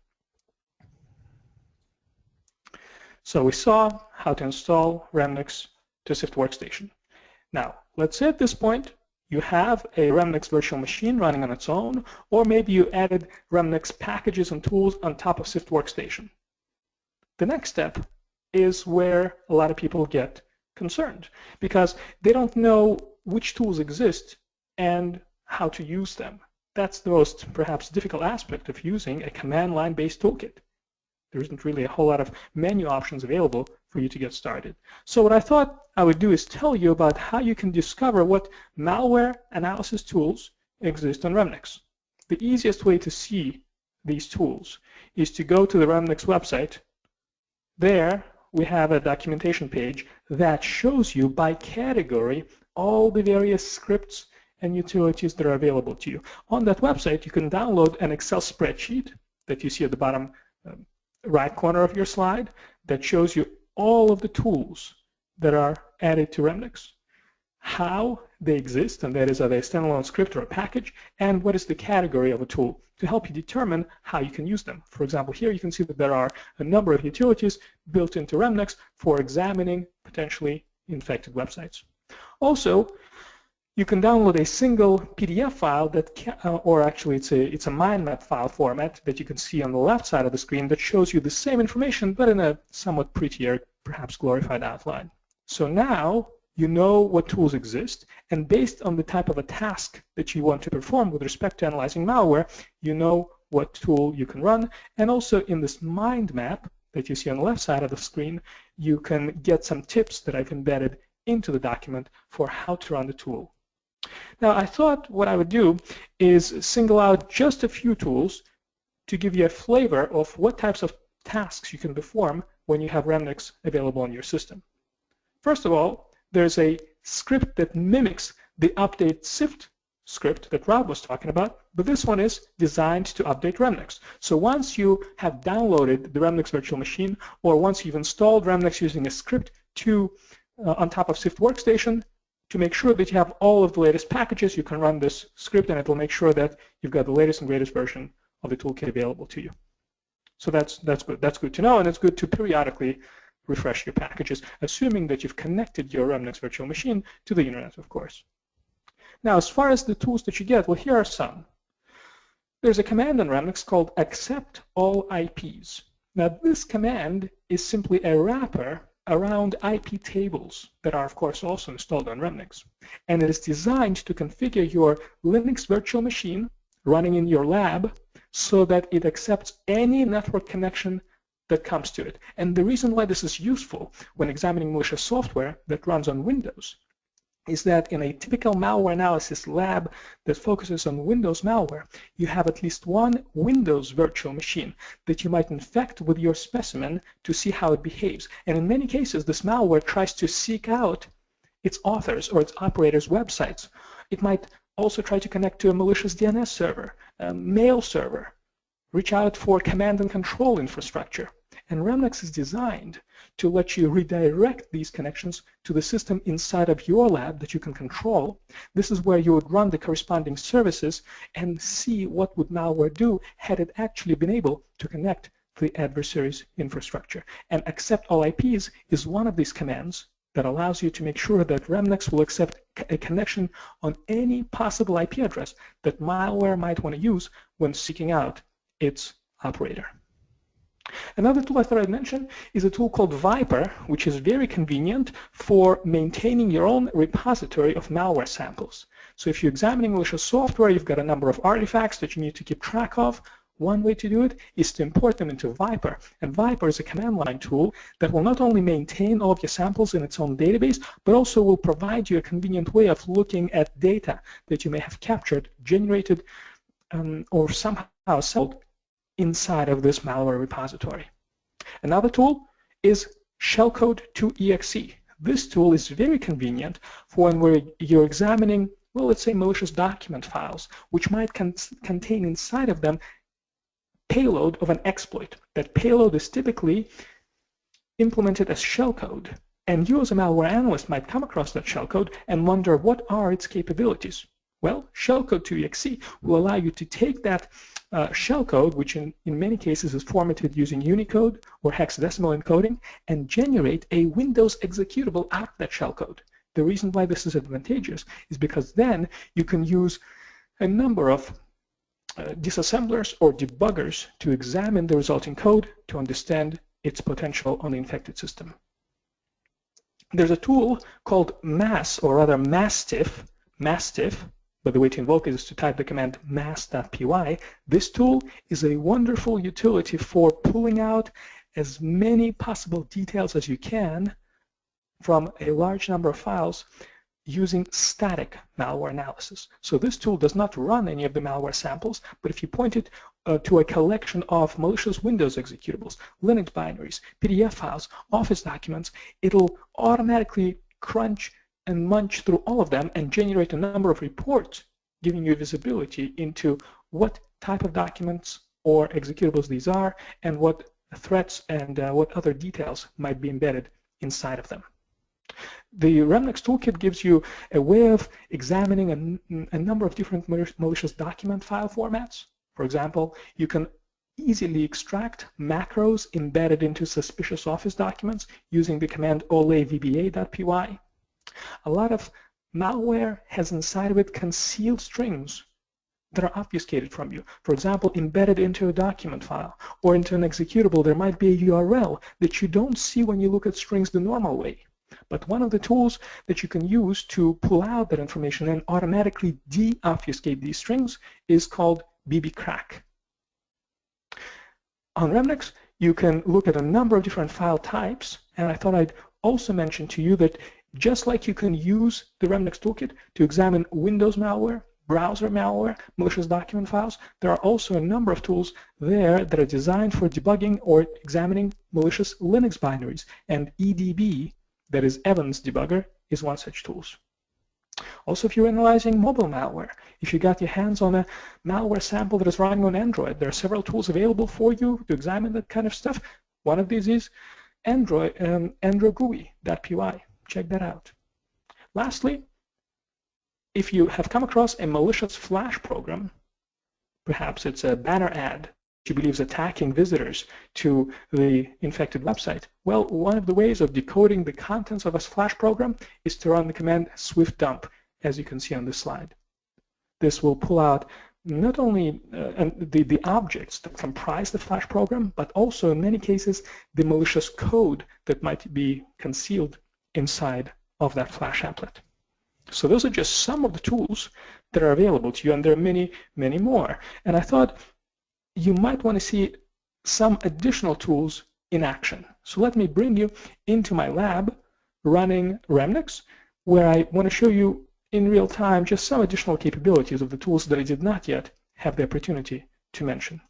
So we saw how to install REMnux to SIFT Workstation. Now, let's say at this point you have a REMnux virtual machine running on its own, or maybe you added REMnux packages and tools on top of SIFT Workstation. The next step is where a lot of people get concerned because they don't know which tools exist and how to use them. That's the most perhaps difficult aspect of using a command line based toolkit. There isn't really a whole lot of menu options available for you to get started. So what I thought I would do is tell you about how you can discover what malware analysis tools exist on REMnux. The easiest way to see these tools is to go to the REMnux website. There we have a documentation page that shows you by category all the various scripts and utilities that are available to you. On that website, you can download an Excel spreadsheet that you see at the bottom right corner of your slide that shows you all of the tools that are added to REMnux, how they exist, and that is, are they a standalone script or a package, and what is the category of a tool to help you determine how you can use them. For example, here you can see that there are a number of utilities built into REMnux for examining potentially infected websites. Also, you can download a single PDF file that or actually it's a mind map file format that you can see on the left side of the screen that shows you the same information but in a somewhat prettier, perhaps glorified outline. So now you know what tools exist, and based on the type of a task that you want to perform with respect to analyzing malware, you know what tool you can run. And also in this mind map that you see on the left side of the screen, you can get some tips that I've embedded into the document for how to run the tool. Now, I thought what I would do is single out just a few tools to give you a flavor of what types of tasks you can perform when you have REMnux available on your system. First of all, there's a script that mimics the update SIFT script that Rob was talking about, but this one is designed to update REMnux. So once you have downloaded the REMnux virtual machine, or once you've installed REMnux using a script on top of SIFT Workstation, to make sure that you have all of the latest packages, you can run this script and it will make sure that you've got the latest and greatest version of the toolkit available to you. So that's good. That's good to know, and it's good to periodically refresh your packages, assuming that you've connected your REMnux virtual machine to the internet, of course. Now, as far as the tools that you get, well, here are some. There's a command in REMnux called accept all IPs. Now, this command is simply a wrapper around IP tables that are, of course, also installed on REMnux. And it is designed to configure your Linux virtual machine running in your lab so that it accepts any network connection that comes to it. And the reason why this is useful when examining malicious software that runs on Windows is that in a typical malware analysis lab that focuses on Windows malware, you have at least one Windows virtual machine that you might infect with your specimen to see how it behaves. And in many cases, this malware tries to seek out its authors or its operators' websites. It might also try to connect to a malicious DNS server, a mail server, reach out for command and control infrastructure. And REMnux is designed to let you redirect these connections to the system inside of your lab that you can control. This is where you would run the corresponding services and see what would malware do had it actually been able to connect to the adversary's infrastructure. And accept all IPs is one of these commands that allows you to make sure that REMnux will accept a connection on any possible IP address that malware might want to use when seeking out its operator. Another tool I thought I'd mention is a tool called Viper, which is very convenient for maintaining your own repository of malware samples. So if you're examining malicious software, you've got a number of artifacts that you need to keep track of. One way to do it is to import them into Viper. And Viper is a command line tool that will not only maintain all of your samples in its own database, but also will provide you a convenient way of looking at data that you may have captured, generated, or somehow sold inside of this malware repository. Another tool is shellcode2exe. This tool is very convenient for when you're examining, well, let's say malicious document files, which might contain inside of them payload of an exploit. That payload is typically implemented as shellcode, and you as a malware analyst might come across that shellcode and wonder what are its capabilities. Well, shellcode2exe will allow you to take that shellcode, which in many cases is formatted using Unicode or hexadecimal encoding, and generate a Windows executable out of that shellcode. The reason why this is advantageous is because then you can use a number of disassemblers or debuggers to examine the resulting code to understand its potential on the infected system. There's a tool called Mastiff, but the way to invoke it is to type the command mass.py. This tool is a wonderful utility for pulling out as many possible details as you can from a large number of files using static malware analysis. So this tool does not run any of the malware samples, but if you point it to a collection of malicious Windows executables, Linux binaries, PDF files, Office documents, it'll automatically crunch and munch through all of them and generate a number of reports giving you visibility into what type of documents or executables these are and what threats and what other details might be embedded inside of them. The REMnux toolkit gives you a way of examining a number of different malicious document file formats. For example, you can easily extract macros embedded into suspicious Office documents using the command olevba.py. A lot of malware has inside of it concealed strings that are obfuscated from you. For example, embedded into a document file or into an executable, there might be a URL that you don't see when you look at strings the normal way. But one of the tools that you can use to pull out that information and automatically de-obfuscate these strings is called bbcrack. On REMnux, you can look at a number of different file types, and I thought I'd also mention to you that just like you can use the REMnux toolkit to examine Windows malware, browser malware, malicious document files, there are also a number of tools there that are designed for debugging or examining malicious Linux binaries, and EDB, that is Evans Debugger, is one such tool. Also, if you're analyzing mobile malware, if you got your hands on a malware sample that is running on Android, there are several tools available for you to examine that kind of stuff. One of these is androgui.py. Check that out. Lastly, if you have come across a malicious Flash program, perhaps it's a banner ad you believe is attacking visitors to the infected website, well, one of the ways of decoding the contents of a Flash program is to run the command swiftdump, as you can see on this slide. This will pull out not only the objects that comprise the Flash program, but also in many cases the malicious code that might be concealed inside of that Flash applet. So those are just some of the tools that are available to you, and there are many, many more. And I thought you might want to see some additional tools in action. So let me bring you into my lab running REMnux, where I want to show you in real time just some additional capabilities of the tools that I did not yet have the opportunity to mention.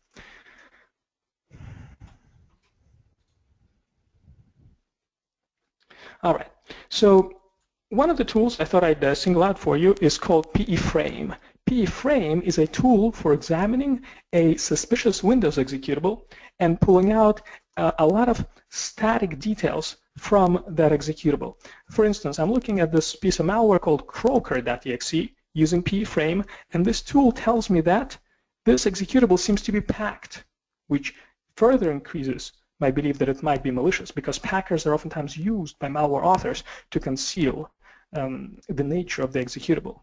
All right, so one of the tools I thought I'd single out for you is called PEFrame. PEFrame is a tool for examining a suspicious Windows executable and pulling out a lot of static details from that executable. For instance, I'm looking at this piece of malware called croaker.exe using PEFrame, and this tool tells me that this executable seems to be packed, which further increases my belief that it might be malicious, because packers are oftentimes used by malware authors to conceal the nature of the executable.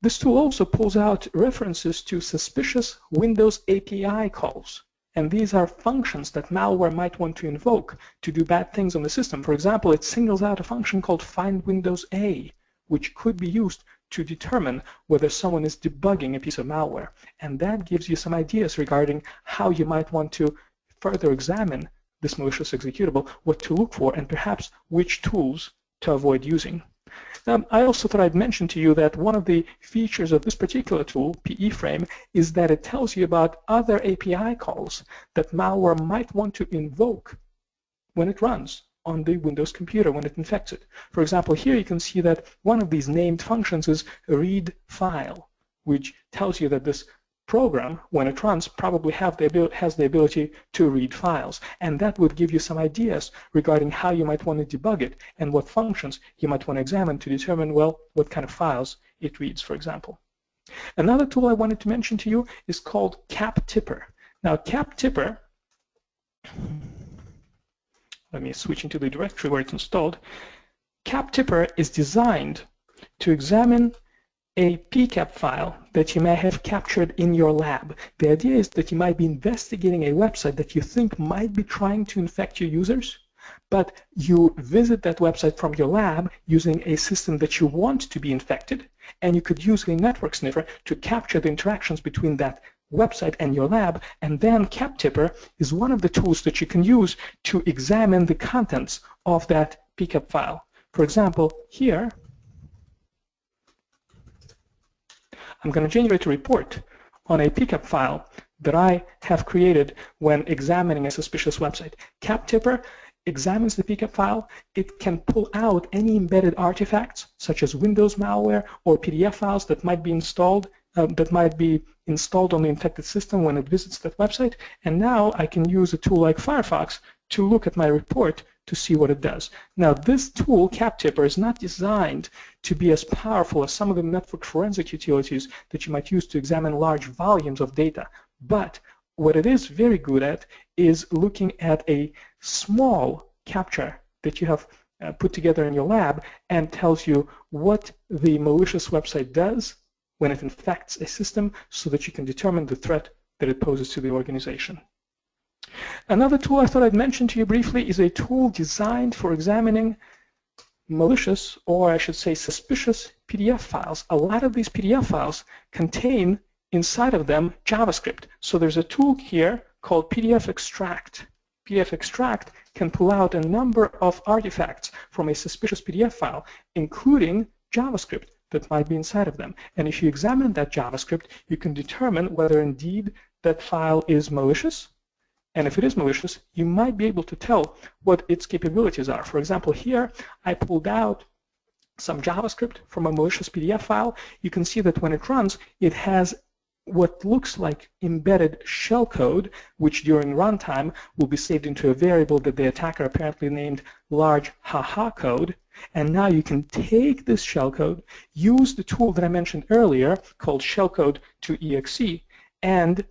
This tool also pulls out references to suspicious Windows API calls And these are functions that malware might want to invoke to do bad things on the system. For example, it singles out a function called find Windows A, which could be used to determine whether someone is debugging a piece of malware. And that gives you some ideas regarding how you might want to further examine this malicious executable, what to look for, and perhaps which tools to avoid using. I also thought I'd mention to you that one of the features of this particular tool, PE-Frame, is that it tells you about other API calls that malware might want to invoke when it runs on the Windows computer, when it infects it. For example, here you can see that one of these named functions is read file, which tells you that this program, when it runs, probably has the ability to read files. And that would give you some ideas regarding how you might want to debug it and what functions you might want to examine to determine, well, what kind of files it reads, for example. Another tool I wanted to mention to you is called CapTipper. Now, CapTipper, let me switch into the directory where it's installed. CapTipper is designed to examine a PCAP file that you may have captured in your lab. The idea is that you might be investigating a website that you think might be trying to infect your users, but you visit that website from your lab using a system that you want to be infected, and you could use a network sniffer to capture the interactions between that website and your lab, and then CapTipper is one of the tools that you can use to examine the contents of that PCAP file. For example, here, I'm going to generate a report on a PCAP file that I have created when examining a suspicious website. CapTipper examines the PCAP file. It can pull out any embedded artifacts, such as Windows malware or PDF files that might be installed on the infected system when it visits that website. And now I can use a tool like Firefox to look at my report to see what it does. Now, this tool, CapTipper, is not designed to be as powerful as some of the network forensic utilities that you might use to examine large volumes of data. But what it is very good at is looking at a small capture that you have put together in your lab and tells you what the malicious website does when it infects a system so that you can determine the threat that it poses to the organization. Another tool I thought I'd mention to you briefly is a tool designed for examining malicious, or I should say suspicious, PDF files. A lot of these PDF files contain inside of them JavaScript. So there's a tool here called PDF Extract. PDF Extract can pull out a number of artifacts from a suspicious PDF file, including JavaScript that might be inside of them. And if you examine that JavaScript, you can determine whether indeed that file is malicious. And if it is malicious, you might be able to tell what its capabilities are. For example, here I pulled out some JavaScript from a malicious PDF file. You can see that when it runs, it has what looks like embedded shellcode, which during runtime will be saved into a variable that the attacker apparently named large haha code. And now you can take this shellcode, use the tool that I mentioned earlier called shellcode-to-exe, and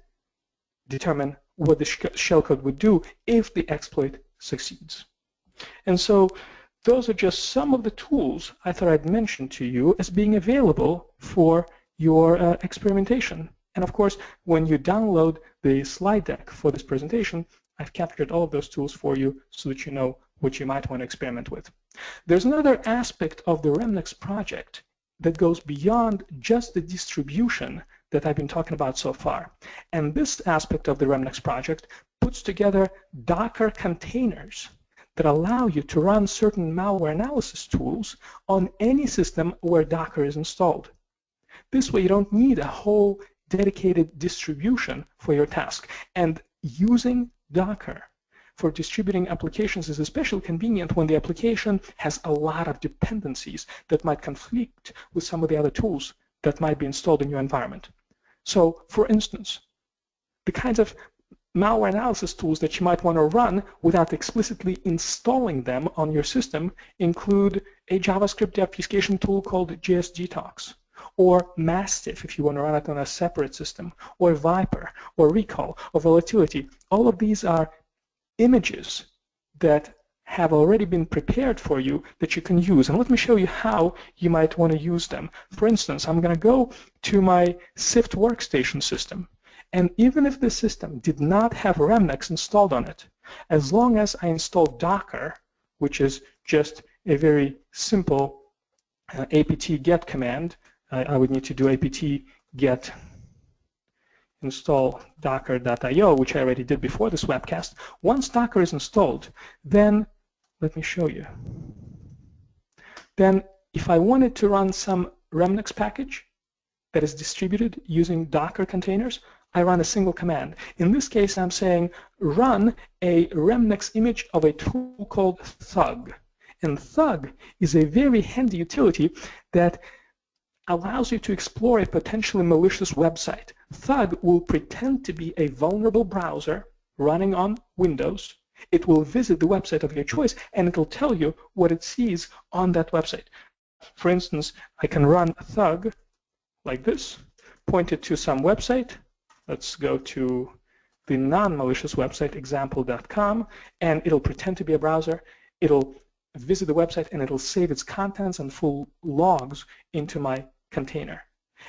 determine what the shellcode would do if the exploit succeeds. And so those are just some of the tools I thought I'd mention to you as being available for your experimentation. And of course, when you download the slide deck for this presentation, I've captured all of those tools for you so that you know what you might want to experiment with. There's another aspect of the REMnux project that goes beyond just the distribution that I've been talking about so far. And this aspect of the REMnux project puts together Docker containers that allow you to run certain malware analysis tools on any system where Docker is installed. This way you don't need a whole dedicated distribution for your task. And using Docker for distributing applications is especially convenient when the application has a lot of dependencies that might conflict with some of the other tools that might be installed in your environment. So, for instance, the kinds of malware analysis tools that you might want to run without explicitly installing them on your system include a JavaScript deobfuscation tool called JSGTalks, or Mastiff if you want to run it on a separate system, or Viper, or Recall, or Volatility. All of these are images that have already been prepared for you that you can use. And let me show you how you might want to use them. For instance, I'm going to go to my SIFT Workstation system. And even if the system did not have REMnux installed on it, as long as I install Docker, which is just a very simple apt get command, I would need to do apt get install docker.io, which I already did before this webcast. Once Docker is installed, then let me show you. Then if I wanted to run some REMnux package that is distributed using Docker containers, I run a single command. In this case, I'm saying run a REMnux image of a tool called Thug. And Thug is a very handy utility that allows you to explore a potentially malicious website. Thug will pretend to be a vulnerable browser running on Windows. It will visit the website of your choice, and it will tell you what it sees on that website. For instance, I can run Thug like this, point it to some website. Let's go to the non-malicious website, example.com, and it'll pretend to be a browser. It'll visit the website, and it'll save its contents and full logs into my container.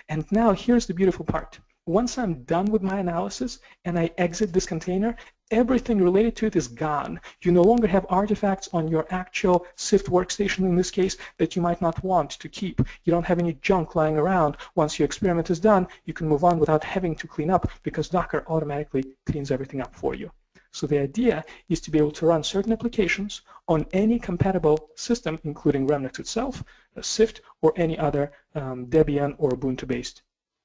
And now here's the beautiful part. Once I'm done with my analysis and I exit this container, everything related to it is gone. You no longer have artifacts on your actual SIFT workstation in this case that you might not want to keep. You don't have any junk lying around. Once your experiment is done, you can move on without having to clean up because Docker automatically cleans everything up for you. So the idea is to be able to run certain applications on any compatible system, including REMnux itself, SIFT, or any other Debian or Ubuntu-based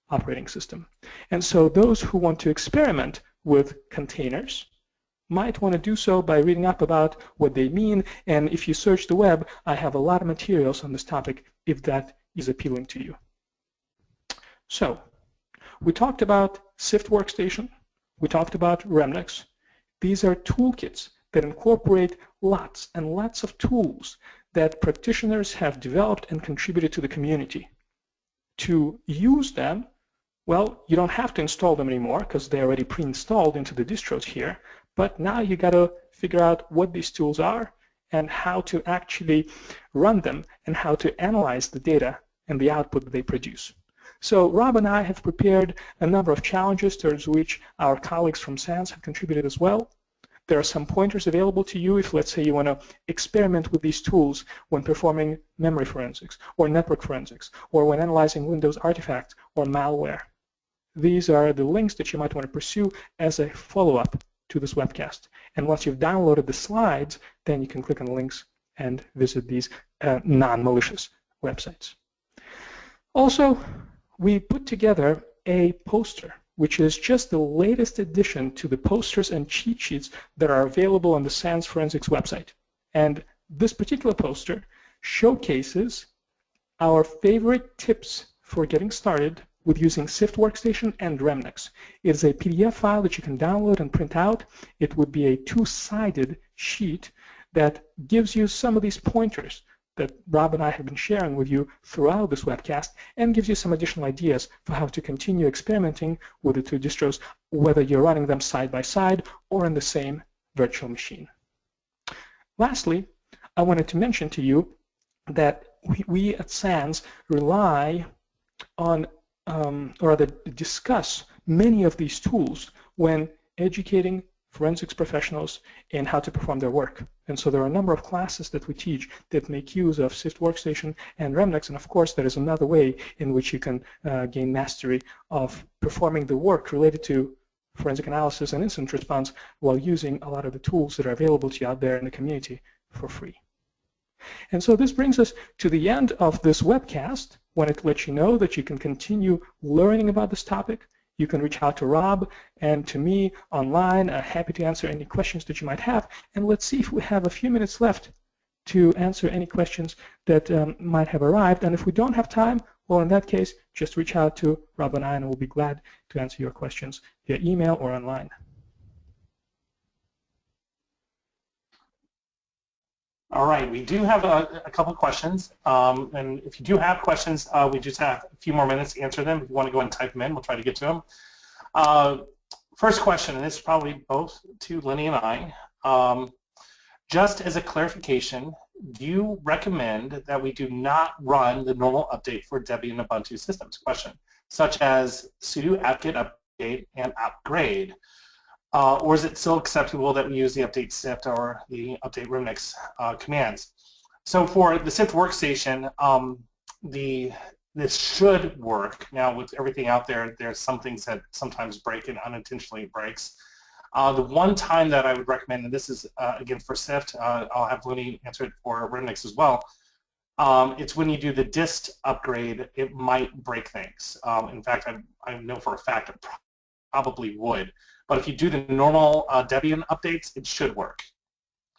operating system. And so those who want to experiment with containers might want to do so by reading up about what they mean. And if you search the web, I have a lot of materials on this topic if that is appealing to you. So we talked about SIFT Workstation. We talked about REMnux. These are toolkits that incorporate lots and lots of tools that practitioners have developed and contributed to the community. To use them, well, you don't have to install them anymore because they're already pre-installed into the distros here, but now you got to figure out what these tools are and how to actually run them and how to analyze the data and the output that they produce. So Rob and I have prepared a number of challenges towards which our colleagues from SANS have contributed as well. There are some pointers available to you if, let's say, you want to experiment with these tools when performing memory forensics or network forensics or when analyzing Windows artifacts or malware. These are the links that you might want to pursue as a follow-up to this webcast. And once you've downloaded the slides, then you can click on the links and visit these non-malicious websites. Also, we put together a poster, which is just the latest addition to the posters and cheat sheets that are available on the SANS Forensics website. And this particular poster showcases our favorite tips for getting started with using SIFT Workstation and REMnux. It is a PDF file that you can download and print out. It would be a two-sided sheet that gives you some of these pointers that Rob and I have been sharing with you throughout this webcast and gives you some additional ideas for how to continue experimenting with the two distros, whether you're running them side by side or in the same virtual machine. Lastly, I wanted to mention to you that we at SANS rely on or rather discuss many of these tools when educating forensics professionals in how to perform their work. And so there are a number of classes that we teach that make use of SIFT Workstation and REMnux, and of course there is another way in which you can gain mastery of performing the work related to forensic analysis and incident response while using a lot of the tools that are available to you out there in the community for free. And so this brings us to the end of this webcast. Wanted to let you know that you can continue learning about this topic. You can reach out to Rob and to me online. Happy to answer any questions that you might have. And let's see if we have a few minutes left to answer any questions that might have arrived. And if we don't have time, well, in that case, just reach out to Rob and I, and we'll be glad to answer your questions via email or online. All right, we do have a couple questions, and if you do have questions, we just have a few more minutes to answer them. If you want to go and type them in, we'll try to get to them. First question, and this is probably both to Lenny and I. Just as a clarification, do you recommend that we do not run the normal update for Debian and Ubuntu systems? Question, such as sudo apt-get update update and upgrade? Or is it still acceptable that we use the update SIFT or the update REMnux commands? So for the SIFT workstation, this should work. Now with everything out there, there's some things that sometimes break and unintentionally breaks. The one time that I would recommend, and this is again for SIFT, I'll have Lenny answer it for REMnux as well, it's when you do the dist upgrade, it might break things. In fact, I know for a fact it probably would. But if you do the normal Debian updates, it should work.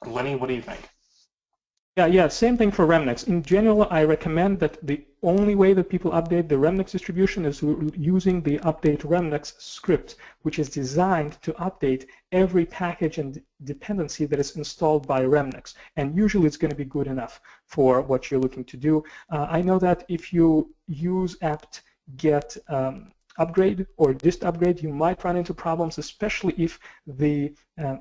Lenny, what do you think? Yeah, same thing for REMnux. In general, I recommend that the only way that people update the REMnux distribution is using the update REMnux script, which is designed to update every package and dependency that is installed by REMnux. And usually it's going to be good enough for what you're looking to do. I know that if you use apt-get upgrade or dist upgrade, you might run into problems, especially if the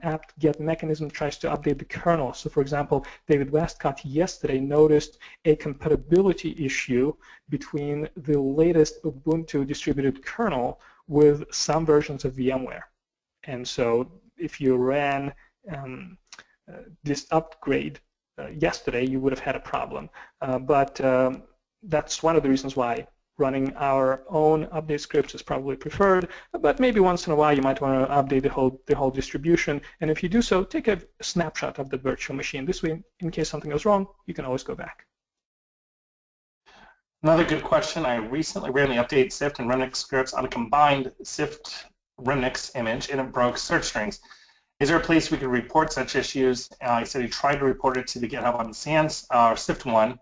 apt-get mechanism tries to update the kernel. So for example, David Westcott yesterday noticed a compatibility issue between the latest Ubuntu distributed kernel with some versions of VMware. And so if you ran this upgrade yesterday, you would have had a problem. But that's one of the reasons why running our own update scripts is probably preferred, but maybe once in a while you might want to update the whole distribution. And if you do so, take a snapshot of the virtual machine. This way, in case something goes wrong, you can always go back. Another good question. I recently ran the update SIFT and REMnux scripts on a combined SIFT REMnux image, and it broke search strings. Is there a place we could report such issues? He said he tried to report it to the GitHub on the SANS or SIFT one,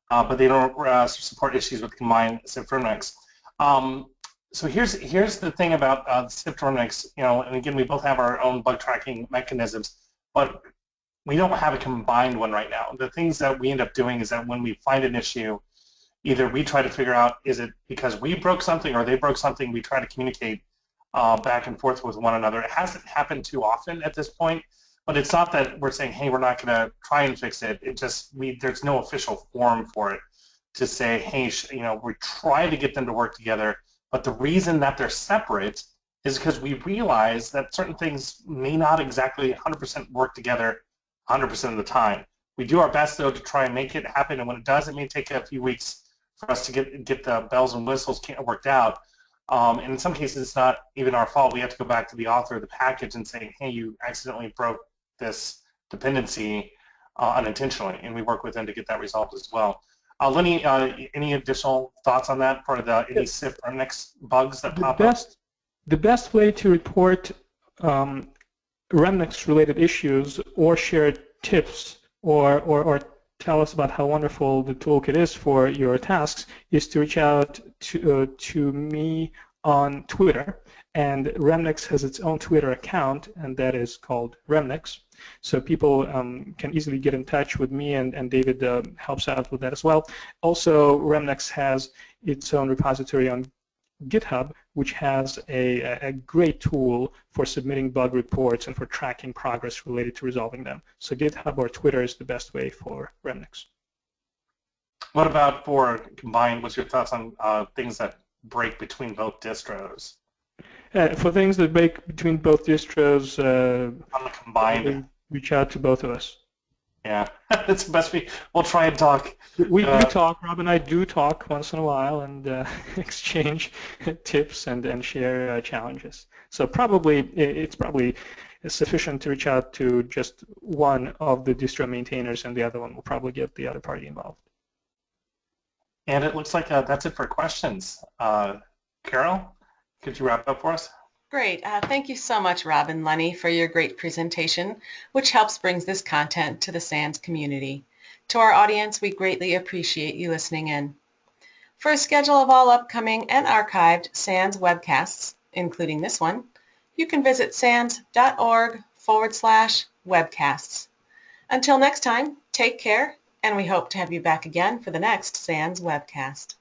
but they don't support issues with combined SIFT REMnux. So here's the thing about SIFT REMnux, and again, we both have our own bug tracking mechanisms, but we don't have a combined one right now. The things that we end up doing is that when we find an issue, either we try to figure out, is it because we broke something or they broke something, we try to communicate back and forth with one another. It hasn't happened too often at this point, but it's not that we're saying, hey, we're not going to try and fix it. It just, there's no official forum for it to say, hey, we're trying to get them to work together, but the reason that they're separate is because we realize that certain things may not exactly 100% work together 100% of the time. We do our best, though, to try and make it happen, and when it does, it may take a few weeks for us to get the bells and whistles worked out. And in some cases, it's not even our fault. We have to go back to the author of the package and say, hey, you accidentally broke this dependency unintentionally, and we work with them to get that resolved as well. Lenny, any additional thoughts on that for any SIFT or REMnux bugs that pop up? The best way to report REMnux-related issues or share tips or tell us about how wonderful the toolkit is for your tasks is to reach out to me on Twitter. And REMnux has its own Twitter account, and that is called REMnux. So people can easily get in touch with me, and David helps out with that as well. Also, REMnux has its own repository on GitHub, which has a great tool for submitting bug reports and for tracking progress related to resolving them. So GitHub or Twitter is the best way for REMnux. What about for combined? What's your thoughts on things that break between both distros? For things that break between both distros, on the combined, reach out to both of us. Yeah, that's the best. We'll try and talk. We do talk. Rob and I do talk once in a while and exchange tips and share challenges. So it's probably sufficient to reach out to just one of the distro maintainers, and the other one will probably get the other party involved. And it looks like that's it for questions. Carol, could you wrap up for us? Great. Thank you so much, Rob and Lenny, for your great presentation, which helps bring this content to the SANS community. To our audience, we greatly appreciate you listening in. For a schedule of all upcoming and archived SANS webcasts, including this one, you can visit sans.org/webcasts. Until next time, take care, and we hope to have you back again for the next SANS webcast.